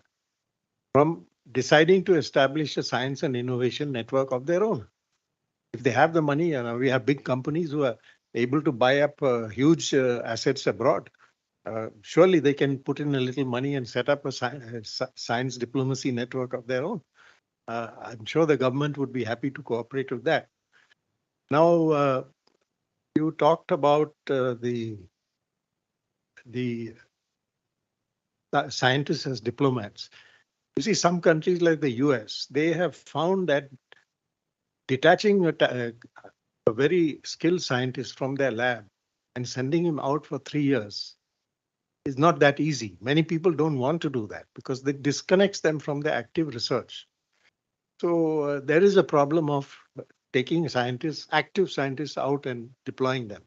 from deciding to establish a science and innovation network of their own. If they have the money, we have big companies who are able to buy up huge assets abroad. Surely they can put in a little money and set up a science diplomacy network of their own. I'm sure the government would be happy to cooperate with that. Now, you talked about the scientists as diplomats. You see, some countries like the US, they have found that detaching a very skilled scientist from their lab and sending him out for 3 years is not that easy. Many people don't want to do that because it disconnects them from the active research. So there is a problem of taking scientists, active scientists out and deploying them.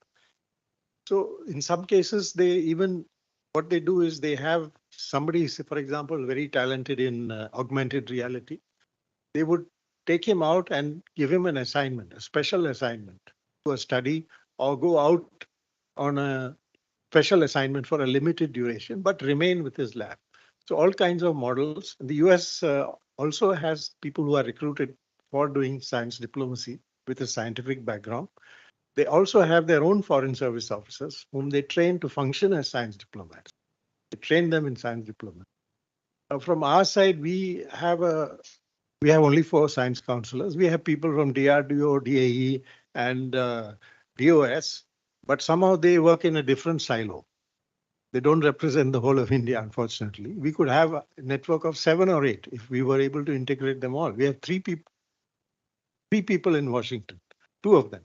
So in some cases, what they do is they have somebody, for example, very talented in augmented reality. They would take him out and give him an assignment, a special assignment to a study, or go out on a special assignment for a limited duration, but remain with his lab. So all kinds of models. The US also has people who are recruited for doing science diplomacy with a scientific background. They also have their own foreign service officers whom they train to function as science diplomats. They train them in science diplomacy. From our side, we have only 4 science counselors. We have people from DRDO, DAE, and DOS, but somehow they work in a different silo. They don't represent the whole of India, unfortunately. We could have a network of 7 or 8 if we were able to integrate them all. We have 3 people in Washington, 2 of them,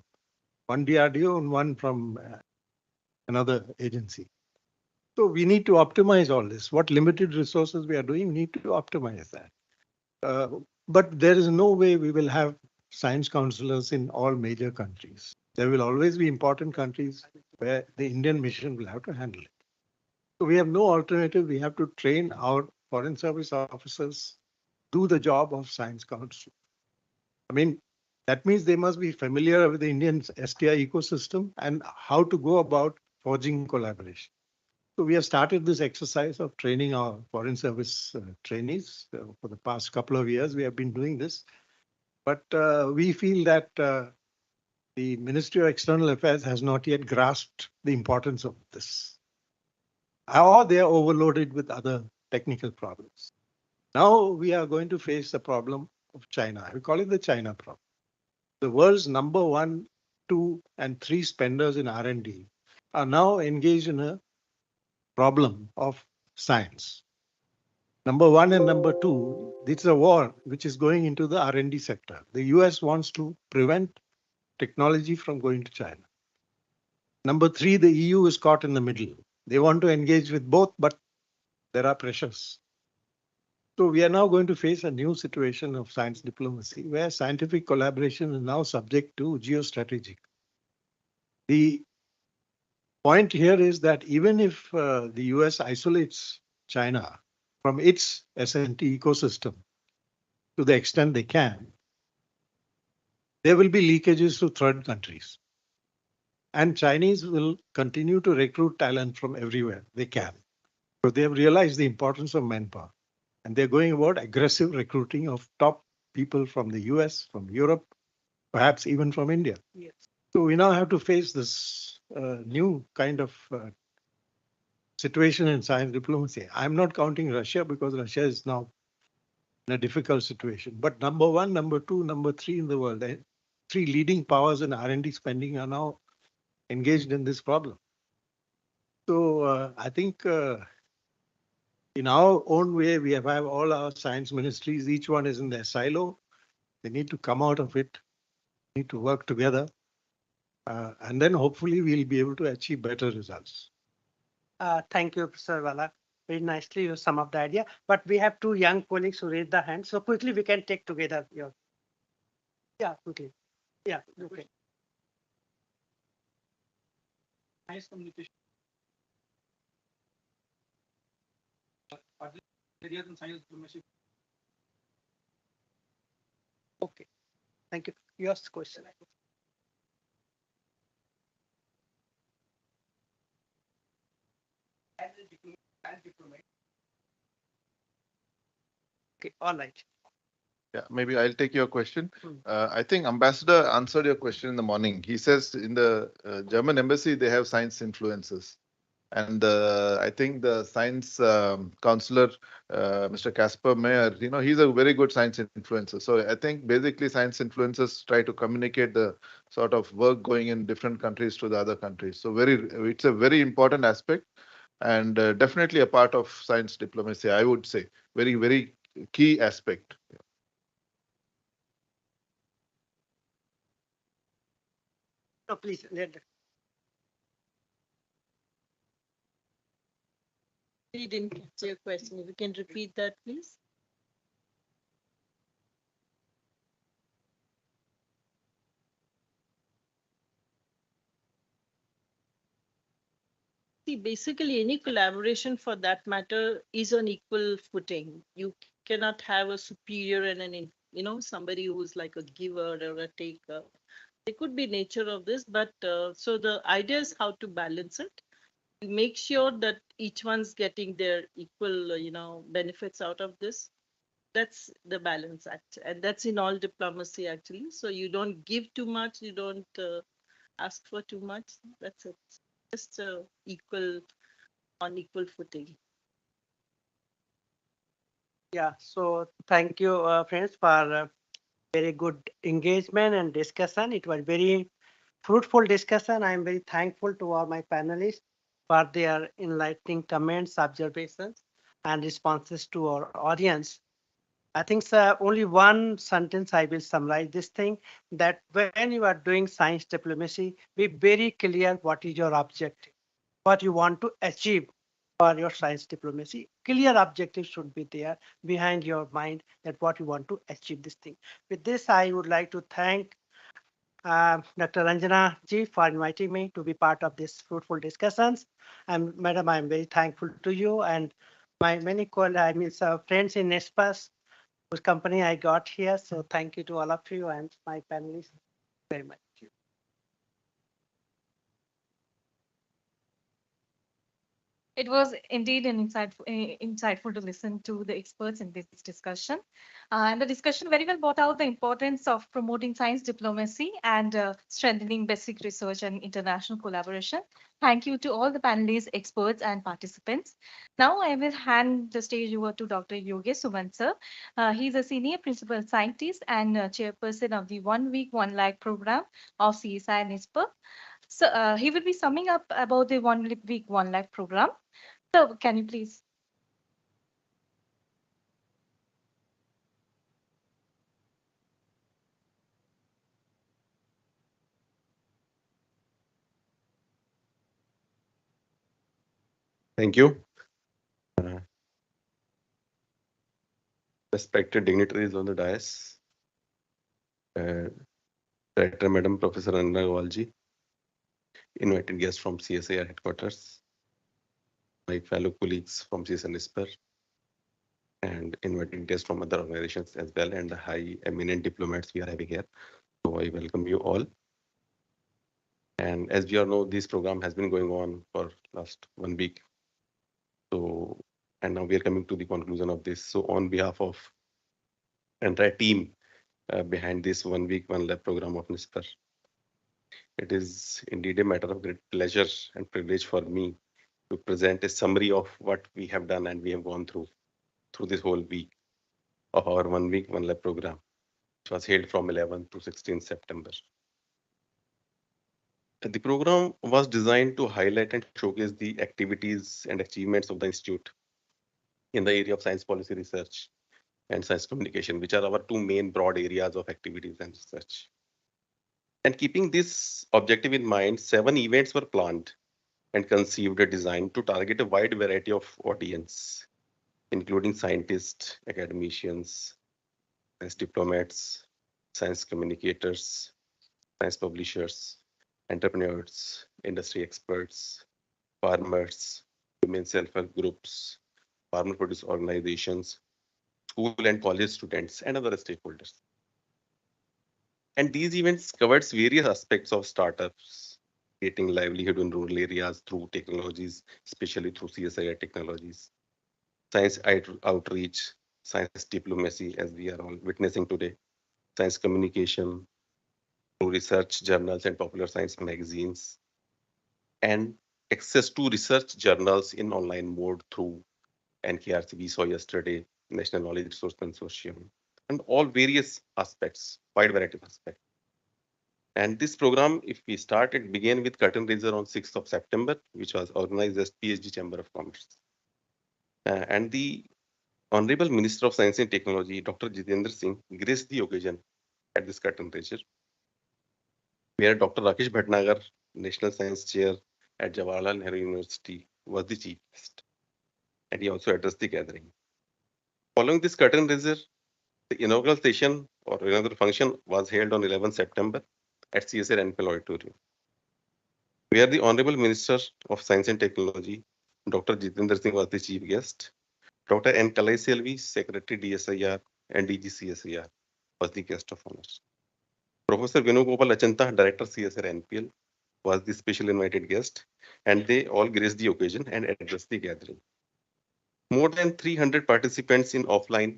one DRDO and one from another agency. So we need to optimize all this. What limited resources we are doing, we need to optimize that. But there is no way we will have science counselors in all major countries. There will always be important countries where the Indian mission will have to handle it. So we have no alternative. We have to train our foreign service officers, do the job of science counsel. I mean, that means they must be familiar with the Indian STI ecosystem and how to go about forging collaboration. So we have started this exercise of training our foreign service trainees. For the past couple of years, we have been doing this. But we feel that the Ministry of External Affairs has not yet grasped the importance of this. Or they are overloaded with other technical problems. Now we are going to face the problem of China. We call it the China problem. The world's number 1, 2, and 3 spenders in R&D are now engaged in a problem of science. Number 1 and number 2, it's a war which is going into the R&D sector. The US wants to prevent technology from going to China. Number 3, the EU is caught in the middle. They want to engage with both, but there are pressures. So we are now going to face a new situation of science diplomacy where scientific collaboration is now subject to geostrategy. The point here is that even if the US isolates China from its S&T ecosystem to the extent they can, there will be leakages to third countries. And Chinese will continue to recruit talent from everywhere they can. So they have realized the importance of manpower. And they're going about aggressive recruiting of top people from the US, from Europe, perhaps even from India. Yes. So we now have to face this new kind of situation in science diplomacy. I'm not counting Russia because Russia is now in a difficult situation. But number 1, number 2, number 3 in the world, the 3 leading powers in R&D spending are now engaged in this problem. So I think in our own way, we have all our science ministries. Each one is in their silo. They need to come out of it, need to work together. And then hopefully we'll be able to achieve better results. Thank you, Professor Vala. Very nicely you sum up the idea. But we have 2 young colleagues who raised the hand. So quickly we can take together your. Yeah, quickly. Yeah, okay. Nice communication. Areas in science diplomacy. Okay. Thank you. Your question. Okay, all right. Yeah, maybe I'll take your question. I think Ambassador answered your question in the morning. He says in the German embassy, they have science influencers. And I think the science counselor, Mr. Casper Mayer, he's a very good science influencer. So I think basically science influencers try to communicate the sort of work going in different countries to the other countries. So it's a very important aspect and definitely a part of science diplomacy, I would say. Very, very key aspect. No, please. We didn't catch your question. If you can repeat that, please. See, basically any collaboration for that matter is on equal footing. You cannot have a superior and somebody who's like a giver or a taker. There could be nature of this, but so the idea is how to balance it. Make sure that each one's getting their equal, benefits out of this. That's the balance act, and that's in all diplomacy actually. So you don't give too much, you don't ask for too much. That's it. Just equal, on equal footing. Yeah, so thank you, friends, for very good engagement and discussion. It was very fruitful discussion. I am very thankful to all my panelists for their enlightening comments, observations, and responses to our audience. I think, sir, only one sentence I will summarize this thing, that when you are doing science diplomacy, be very clear what is your objective, what you want to achieve for your science diplomacy. Clear objective should be there behind your mind, that what you want to achieve this thing. With this, I would like to thank Dr. Ranjana ji for inviting me to be part of this fruitful discussions. And Madam, I'm very thankful to you and my many friends in NISPAS, whose company I got here. So thank you to all of you and my panelists very much. It was indeed an insightful to listen to the experts in this discussion. And the discussion very well brought out the importance of promoting science diplomacy and strengthening basic research and international collaboration. Thank you to all the panelists, experts, and participants. Now I will hand the stage over to Dr. Yogesh Sumant sir. He's a senior principal scientist and chairperson of the 1 Week 1 Lakh program of CSIR-NISpr. So he will be summing up about the 1 Week 1 Lakh program. So can you please? Thank you. Respected dignitaries on the dais, Director Madam Professor Anna Walji, invited guests from CSIR headquarters, my fellow colleagues from CSIR-NISpr, and invited guests from other organizations as well, and the high eminent diplomats we are having here. So I welcome you all. And as we all know, this program has been going on for last 1 week. So, and now we are coming to the conclusion of this. So on behalf of entire team behind this 1 Week 1 Lab program of NISpr, it is indeed a matter of great pleasure and privilege for me to present a summary of what we have done and we have gone through this whole week of our 1 Week 1 Lab program, which was held from 11th to 16th September. The program was designed to highlight and showcase the activities and achievements of the Institute in the area of science policy research and science communication, which are our two main broad areas of activities and research. And keeping this objective in mind, 7 events were planned and conceived and designed to target a wide variety of audience, including scientists, academicians, science diplomats, science communicators, science publishers, entrepreneurs, industry experts, farmers, women self-help groups, farmer produce organizations, school and college students, and other stakeholders. And these events covered various aspects of startups, creating livelihood in rural areas through technologies, especially through CSIR technologies, science outreach, science diplomacy, as we are all witnessing today, science communication through research journals and popular science magazines, and access to research journals in online mode through NKRC we saw yesterday, National Knowledge Resource Consortium, and all various aspects, wide variety of aspects. And this program, if we start, it began with curtain raiser on 6th of September, which was organized as PhD Chamber of Commerce. And the Honorable Minister of Science and Technology, Dr. Jitendra Singh, graced the occasion at this curtain raiser, where Dr. Rakesh Bhatnagar, National Science Chair at Jawaharlal Nehru University, was the chief guest. And he also addressed the gathering. Following this curtain raiser, the inaugural session or inaugural function was held on 11th September at CSIR-NPL Auditorium, where the Honorable Minister of Science and Technology, Dr. Jitendra Singh, was the chief guest. Dr. N. Kalai Selvi, Secretary DSIR and DG CSIR, was the guest of honor. Professor Venugopal Achanta, Director CSIR-NPL, was the special invited guest, and they all graced the occasion and addressed the gathering. More than 300 participants in offline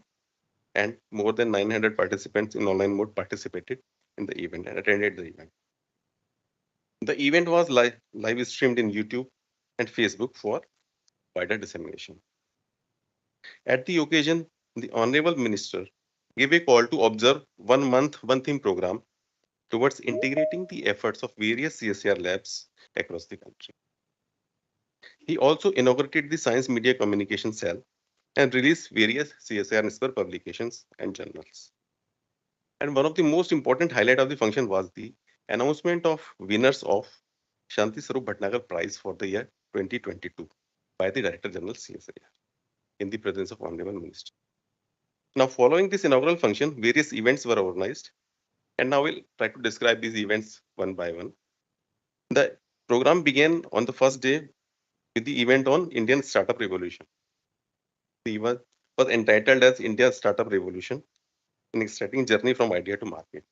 and more than 900 participants in online mode participated in the event and attended the event. The event was live streamed in YouTube and Facebook for wider dissemination. At the occasion, the Honorable Minister gave a call to observe 1 month, one theme program towards integrating the efforts of various CSIR labs across the country. He also inaugurated the Science Media Communication Cell and released various CSIR-NISpR publications and journals. And one of the most important highlight of the function was the announcement of winners of Shanti Swarup Bhatnagar Prize for the year 2022 by the Director General CSIR in the presence of Honorable Minister. Now, following this inaugural function, various events were organized, and now we'll try to describe these events one by one. The program began on the first day with the event on Indian Startup Revolution. The event was entitled as India's Startup Revolution, an exciting journey from idea to market.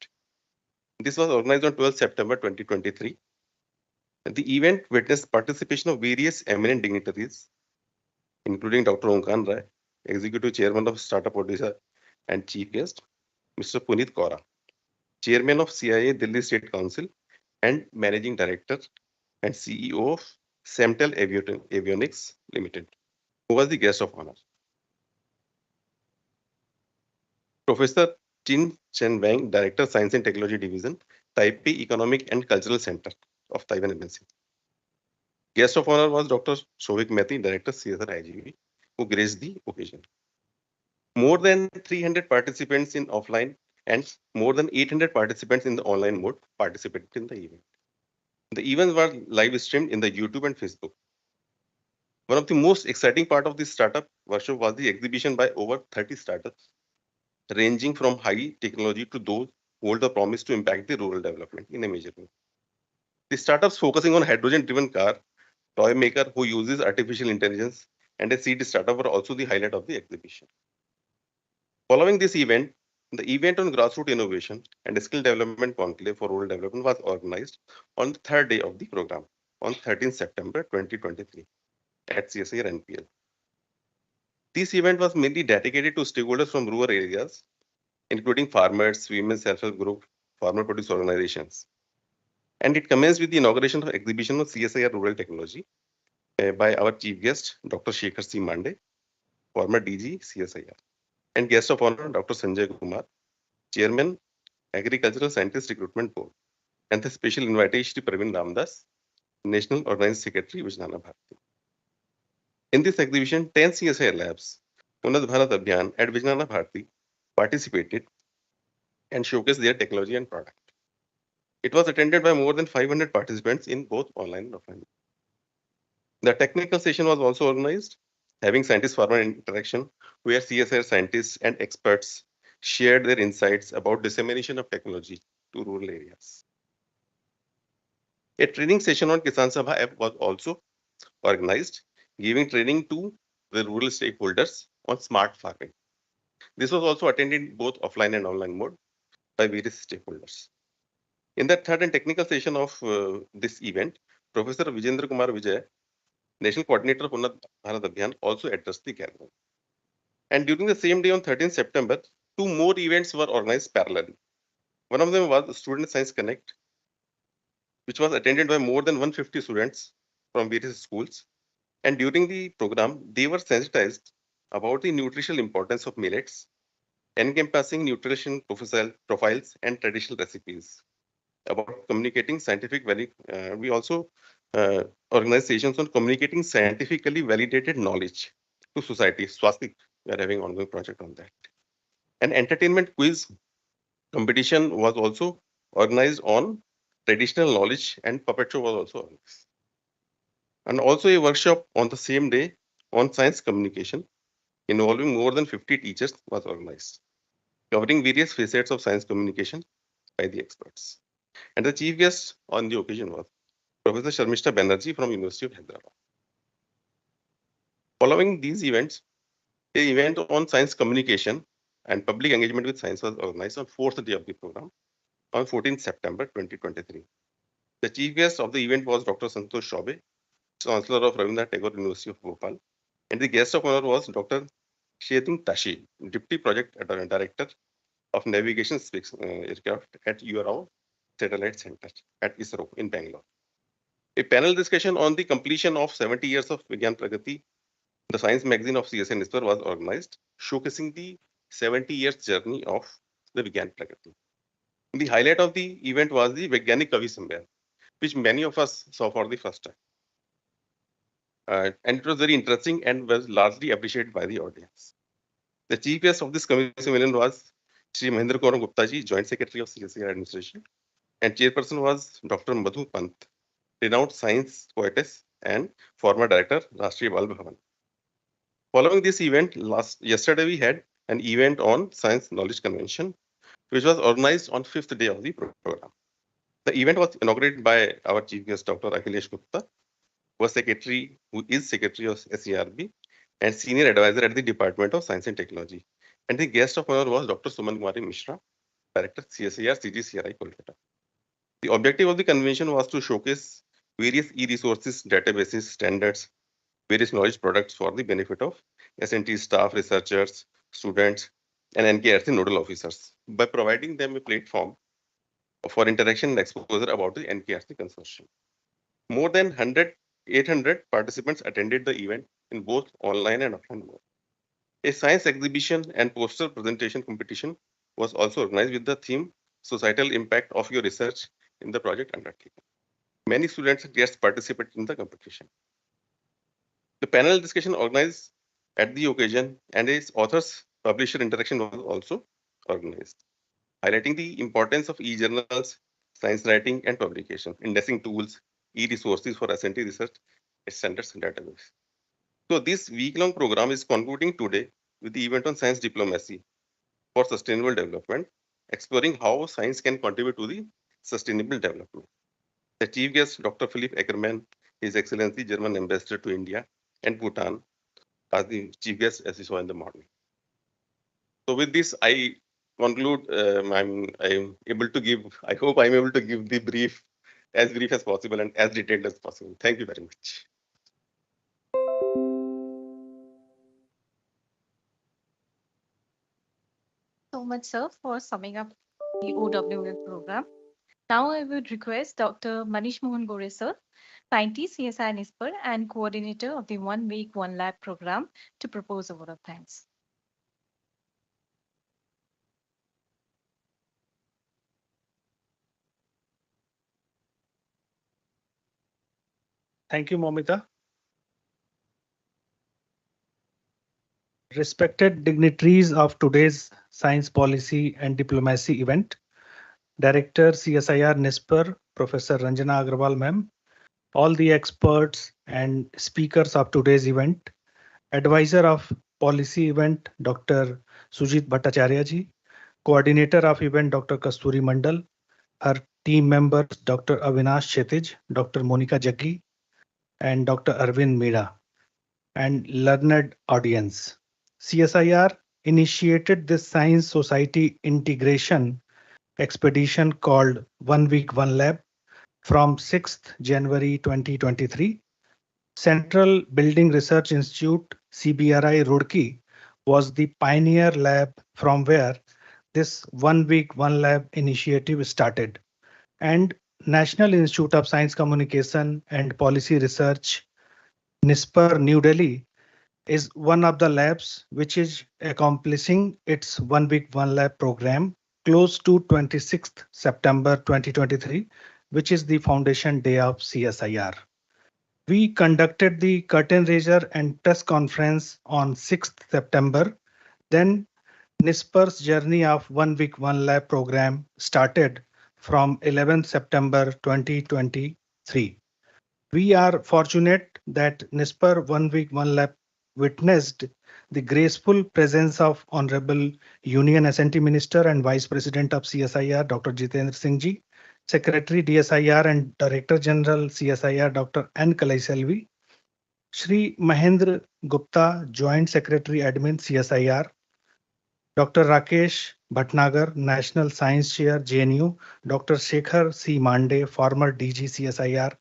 This was organized on 12 September 2023. The event witnessed participation of various eminent dignitaries, including Dr. Onkan Rai, Executive Chairman of Startup Odisha, and Chief Guest, Mr. Puneet Kaura, Chairman of CIA Delhi State Council and Managing Director and CEO of Semtel Avionics Limited, who was the guest of honor. Professor Chin Chen Wang, Director, Science and Technology Division, Taipei Economic and Cultural Center of Taiwan MNC. Guest of honor was Dr. Shovik Mehti, Director, CSIR-IGV, who graced the occasion. More than 300 participants in offline and more than 800 participants in the online mode participated in the event. The events were live streamed in the YouTube and Facebook. One of the most exciting part of this startup workshop was the exhibition by over 30 startups, ranging from high technology to those who hold the promise to impact the rural development in a major way. The startups focusing on hydrogen-driven car, toy maker who uses artificial intelligence, and a seed startup were also the highlight of the exhibition. Following this event, the event on grassroots innovation and skill development conclave for rural development was organized on the third day of the program on 13 September 2023 at CSIR-NPL. This event was mainly dedicated to stakeholders from rural areas, including farmers, women's self-help group, farmer produce organizations. And it commenced with the inauguration of exhibition of CSIR Rural Technology by our chief guest, Dr. Shekhar C. Mande, former DG CSIR, and guest of honor, Dr. Sanjay Kumar, Chairman, Agricultural Scientist Recruitment Board, and the special invitee, Shri Praveen Ramdas, National Organizing Secretary, Vijnana Bharati. In this exhibition, 10 CSIR labs, Unnat Bharat Abhiyan at Vijnana Bharati participated and showcased their technology and product. It was attended by more than 500 participants in both online and offline. The technical session was also organized, having scientist-farmer interaction, where CSIR scientists and experts shared their insights about dissemination of technology to rural areas. A training session on Kisan Sabha app was also organized, giving training to the rural stakeholders on smart farming. This was also attended both offline and online mode by various stakeholders. In the third and technical session of this event, Professor Vijendra Kumar Vijay, National Coordinator of Unnat Bharat Abhiyan, also addressed the gathering. And during the same day on 13 September, two more events were organized parallelly. One of them was Student Science Connect, which was attended by more than 150 students from various schools. And during the program, they were sensitized about the nutritional importance of millets, encompassing nutrition profiles and traditional recipes. About communicating scientific value, we also organize sessions on communicating scientifically validated knowledge to society. Swastik, we are having ongoing project on that. An entertainment quiz competition was also organized on traditional knowledge, and puppet show was also organized. And also a workshop on the same day on science communication involving more than 50 teachers was organized, covering various facets of science communication by the experts. And the chief guest on the occasion was Professor Sharmishta Banerjee from University of Hyderabad. Following these events, an event on science communication and public engagement with science was organized on fourth day of the program on 14 September 2023. The chief guest of the event was Dr. Santosh Chaubey, Chancellor of Rabindranath Tagore University of Bhopal, and the guest of honor was Dr. Sheting Tashi, Deputy Project Director of Navigation Aircraft at URAO Satellite Center at ISRO in Bangalore. A panel discussion on the completion of 70 years of Vigyan Pragati, the science magazine of CSIR-NISpR was organized, showcasing the 70 years journey of the Vigyan Pragati. The highlight of the event was the Vaigyanik Kavi Sambhyan, which many of us saw for the first time. And it was very interesting and was largely appreciated by the audience. The chief guest of this commission was Sri Mahendra Kaur Gupta ji, Joint Secretary of CSIR Administration, and chairperson was Dr. Madhu Pant, renowned science poetess and former director, Rashtriya Bal Bhavan. Following this event, yesterday we had an event on Science Knowledge Convention, which was organized on 5th day of the program. The event was inaugurated by our chief guest, Dr. Akhilesh Gupta, who is secretary of SERB and senior advisor at the Department of Science and Technology. And the guest of honor was Dr. Suman Kumari Mishra, director CSIR CGCRI Kolkata. The objective of the convention was to showcase various e-resources, databases, standards, various knowledge products for the benefit of S&T staff, researchers, students, and NKRC nodal officers by providing them a platform for interaction and exposure about the NKRC consortium. More than 800 participants attended the event in both online and offline mode. A science exhibition and poster presentation competition was also organized with the theme Societal Impact of Your Research in the Project Undertaken. Many students and guests participated in the competition. The panel discussion organized at the occasion and its authors-publisher interaction was also organized, highlighting the importance of e-journals, science writing and publication, indexing tools, e-resources for S&T research, standards and database. So this week-long program is concluding today with the event on science diplomacy for sustainable development, exploring how science can contribute to the sustainable development. The chief guest, Dr. Philipp Eckermann, His Excellency German Ambassador to India and Bhutan, as the chief guest as you saw in the morning. So with this, I conclude. I'm able to give. I hope I'm able to give the brief as possible and as detailed as possible. Thank you very much. So much, sir, for summing up the OWL program. Now I would request Dr. Manish Mohan Gore, sir, scientist, CSIR-NISpR, and coordinator of the 1 Week 1 Lab program, to propose a vote of thanks. Thank you, Momita. Respected dignitaries of today's Science Policy and Diplomacy event, Director CSIR-NISpR, Professor Ranjana Agrawal ma'am, all the experts and speakers of today's event, Advisor of Policy event, Dr. Sujit Bhattacharya ji, Coordinator of event, Dr. Kasturi Mandal, her team members, Dr. Avinash Chetij, Dr. Monica Jaggi, and Dr. Arvind Meera, and learned audience. CSIR initiated this Science Society integration expedition called 1 Week 1 Lab from 6th January 2023. Central Building Research Institute, CBRI Roorkee, was the pioneer lab from where this 1 Week 1 Lab initiative started. And National Institute of Science Communication and Policy Research, NISpR, New Delhi, is one of the labs which is accomplishing its 1 Week 1 Lab program close to 26th September 2023, which is the foundation day of CSIR. We conducted the curtain raiser and press conference on 6th September. Then NISpR's journey of 1 Week 1 Lab program started from 11th September 2023. We are fortunate that NISpR 1 Week 1 Lab witnessed the graceful presence of Honorable Union S&T Minister and Vice President of CSIR, Dr. Jitendra Singh ji, Secretary DSIR and Director General CSIR, Dr. N. Kalaiselvi, Shri Mahendra Gupta, Joint Secretary Admin CSIR, Dr. Rakesh Bhatnagar, National Science Chair JNU, Dr. Shekhar C. Mande, former DG CSIR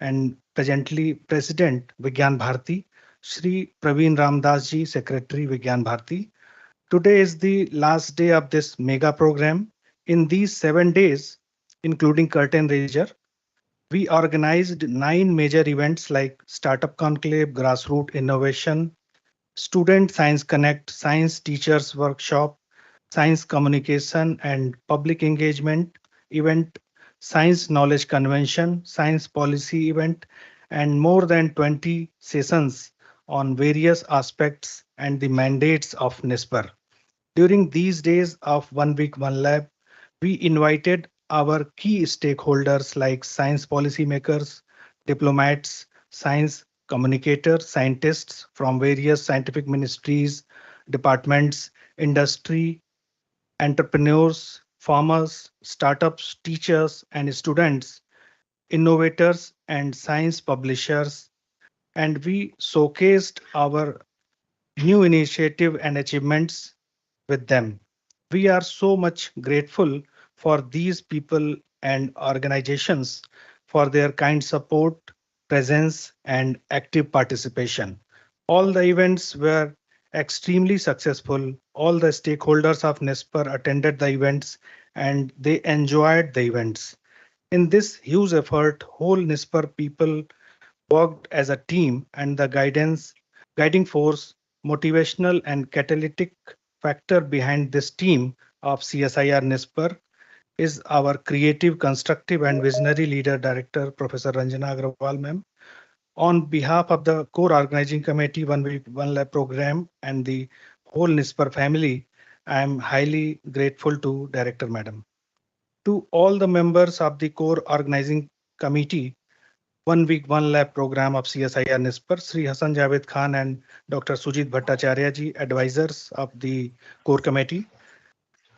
and presently President Vigyan Bharati, Shri Praveen Ramdas ji, Secretary Vigyan Bharati. Today is the last day of this mega program. In these 7 days, including curtain raiser, We organized 9 major events like Startup Conclave, Grassroot Innovation, Student Science Connect, Science Teachers Workshop, Science Communication and Public Engagement event, Science Knowledge Convention, Science Policy event, and more than 20 sessions on various aspects and the mandates of NISPR. During these days of 1 week, 1 lab, we invited our key stakeholders like science policymakers, diplomats, science communicators, scientists from various scientific ministries, departments, industry, entrepreneurs, farmers, startups, teachers, and students, innovators, and science publishers. And we showcased our new initiative and achievements with them. We are so much grateful for these people and organizations for their kind support, presence, and active participation. All the events were extremely successful. All the stakeholders of NISPR attended the events and they enjoyed the events. In this huge effort, whole NISPR people worked as a team and the guiding force, motivational and catalytic factor behind this team of CSIR-NISPR is our creative, constructive and visionary leader director, Professor Ranjana Agrawal ma'am. On behalf of the core organizing committee, 1 week, 1 lab program and the whole NISPR family, I am highly grateful to director madam. To all the members of the core organizing committee, 1 week, 1 lab program of CSIR NISPR, Sri Hassan Javed Khan and Dr. Sujit Bhattacharya ji, advisors of the core committee,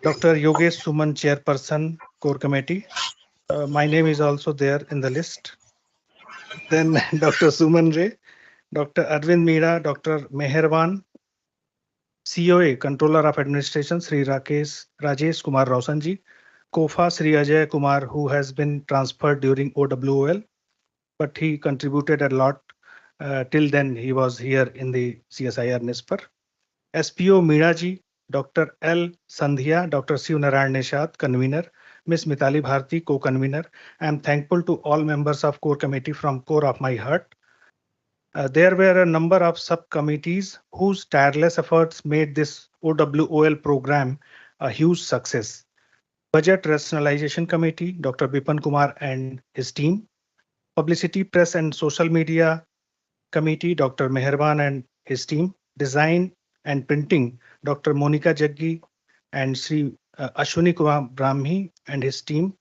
Dr. Yogesh Suman, chairperson, core committee. My name is also there in the list. Then Dr. Suman Ray, Dr. Arvind Meera, Dr. Meherwan, COA, Controller of Administration, Sri Rajesh Kumar Rausanji, Kofa Sri Ajay Kumar, who has been transferred during OWOL, but he contributed a lot. Till then, he was here in the CSIR NISPR. SPO Meeraji, Dr. L. Sandhya, Dr. Siv Narayan Nishad, convener, Ms. Mitali Bharti, co-convener. I am thankful to all members of core committee from core of my heart. There were a number of subcommittees whose tireless efforts made this OWOL program a huge success. Budget Rationalization Committee, Dr. Bipan Kumar and his team. Publicity, Press and Social Media Committee, Dr. Meherwan and his team. Design and Printing, Dr. Monica Jaggi and Sri Ashwini Kumar Brahmi and his team.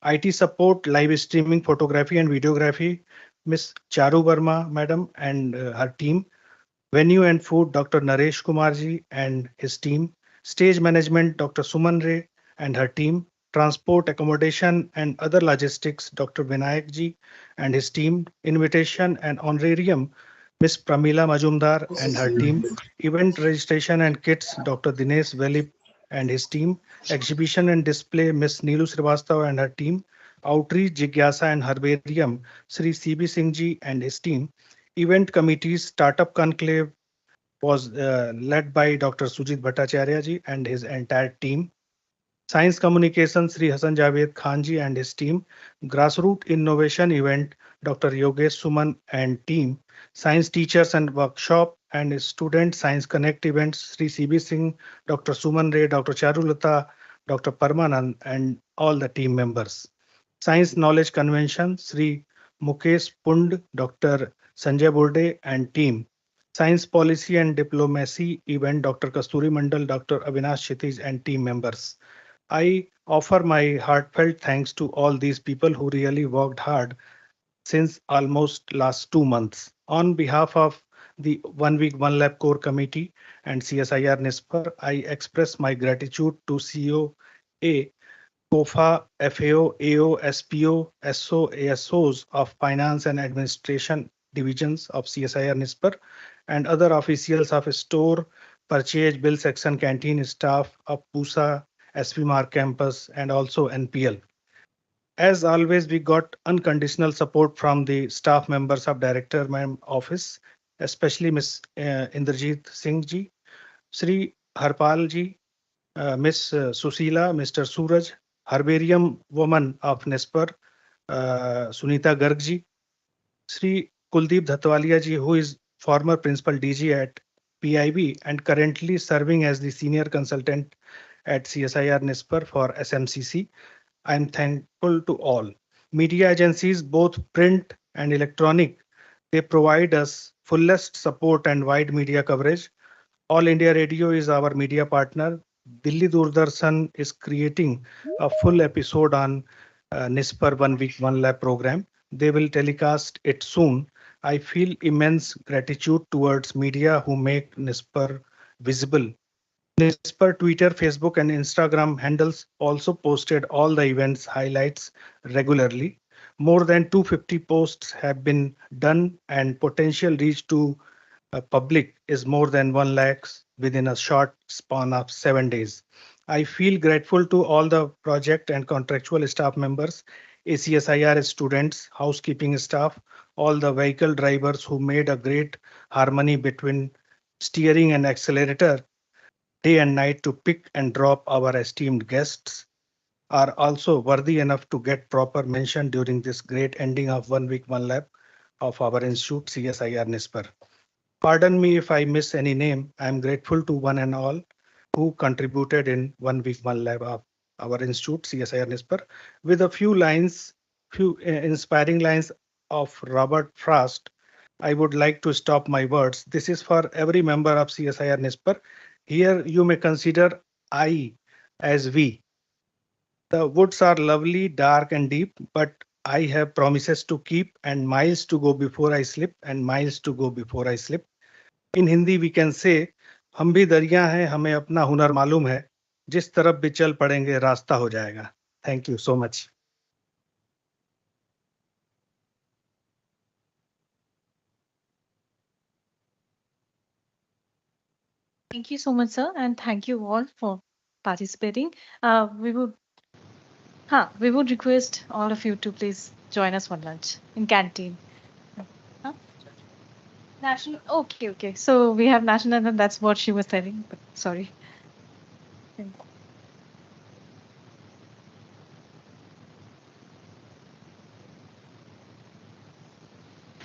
IT Support, Live Streaming, Photography and Videography, Ms. Charu Verma, Madam and her team. Venue and Food, Dr. Naresh Kumarji and his team. Stage Management, Dr. Suman Ray and her team. Transport, Accommodation and other logistics, Dr. Vinayak ji and his team. Invitation and Honorarium, Ms. Pramila Majumdar and her team. Event Registration and Kits, Dr. Dinesh Velip and his team. Exhibition and Display, Ms. Neelu Srivastava and her team. Outreach, Jigyasa and Herbarium, Sri CB Singh ji and his team. Event Committees, Startup Conclave was led by Dr. Sujit Bhattacharya ji and his entire team. Science Communication, Sri Hassan Javed Khan ji and his team. Grassroot Innovation Event, Dr. Yogesh Suman and team. Science Teachers and Workshop and Student Science Connect events, Sri CB Singh, Dr. Suman Ray, Dr. Charulata, Dr. Parmanand and all the team members. Science Knowledge Convention, Sri Mukesh Pund, Dr. Sanjay Burde and team. Science Policy and Diplomacy event, Dr. Kasturi Mandal, Dr. Avinash Kshitij and team members. I offer my heartfelt thanks to all these people who really worked hard since almost last 2 months. On behalf of the 1 week, 1 lab core committee and CSIR NISPR, I express my gratitude to COA, COFA, FAO, AO, SPO, SO, ASOs of Finance and Administration divisions of CSIR NISPR and other officials of store, purchase, bill section, canteen staff of PUSA, SV Mark campus, and also NPL. As always, we got unconditional support from the staff members of Director Ma'am Office, especially Ms. Indrajit Singh ji, Sri Harpal ji, Ms. Susila, Mr. Suraj, Herbarium woman of NISPR, Sunita Garg ji, Sri Kuldeep Dhatwalia ji, who is former Principal DG at PIB and currently serving as the Senior Consultant at CSIR-NISpR for SMCC. I am thankful to all. Media agencies, both print and electronic, they provide us fullest support and wide media coverage. All India Radio is our media partner. Delhi Doordarshan is creating a full episode on NISpR 1 Week 1 Lab program. They will telecast it soon. I feel immense gratitude towards media who make NISpR visible. NISpR Twitter, Facebook, and Instagram handles also posted all the events highlights regularly. More than 250 posts have been done, and potential reach to public is more than 1 lakh within a short span of 7 days. I feel grateful to all the project and contractual staff members, ACSIR students, housekeeping staff, all the vehicle drivers who made a great harmony between steering and accelerator day and night to pick and drop our esteemed guests, are also worthy enough to get proper mention during this great ending of 1 Week 1 Lab of our institute, CSIR-NISpR. Pardon me if I miss any name. I am grateful to one and all who contributed in 1 Week 1 Lab of our institute, CSIR-NISpR, with a few inspiring lines of Robert Frost. I would like to stop my words. This is for every member of CSIR-NISpR. Here you may consider I as we. The woods are lovely, dark and deep, but I have promises to keep and miles to go before I slip and miles to go before I slip. In Hindi we can say, हम भी दरिया हैं, हमें अपना हुनर मालूम है, जिस तरफ भी चल पड़ेंगे रास्ता हो जाएगा. Thank you so much. Thank you so much, sir, and thank you all for participating. We would request all of you to please join us for lunch in canteen. National. Okay. So we have national, and that's what she was telling. But sorry.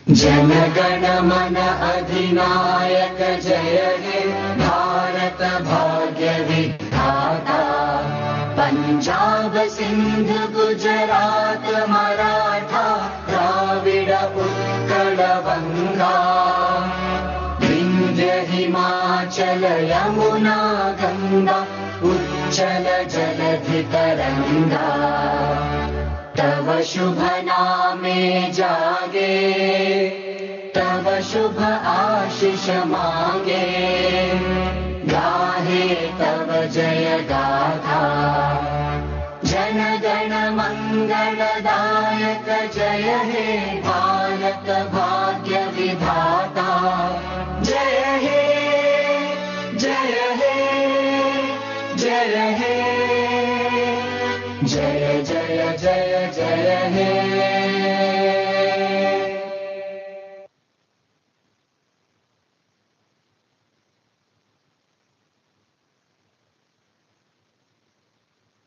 जनगण मन अधिनायक जय हे भारत भाग्य विधाता पंजाब सिंध गुजरात मराठा द्राविड उत्कल बंगा विंध्य हिमाचल यमुना गंगा उच्चल जलधि तरंगा तव शुभ नामे जागे तव शुभ आशीष मांगे गाहे तव जय गाथा जन गण मंगलदायक जय हे भारत भाग्य विधाता जय हे जय हे जय हे जय जय जय जय हे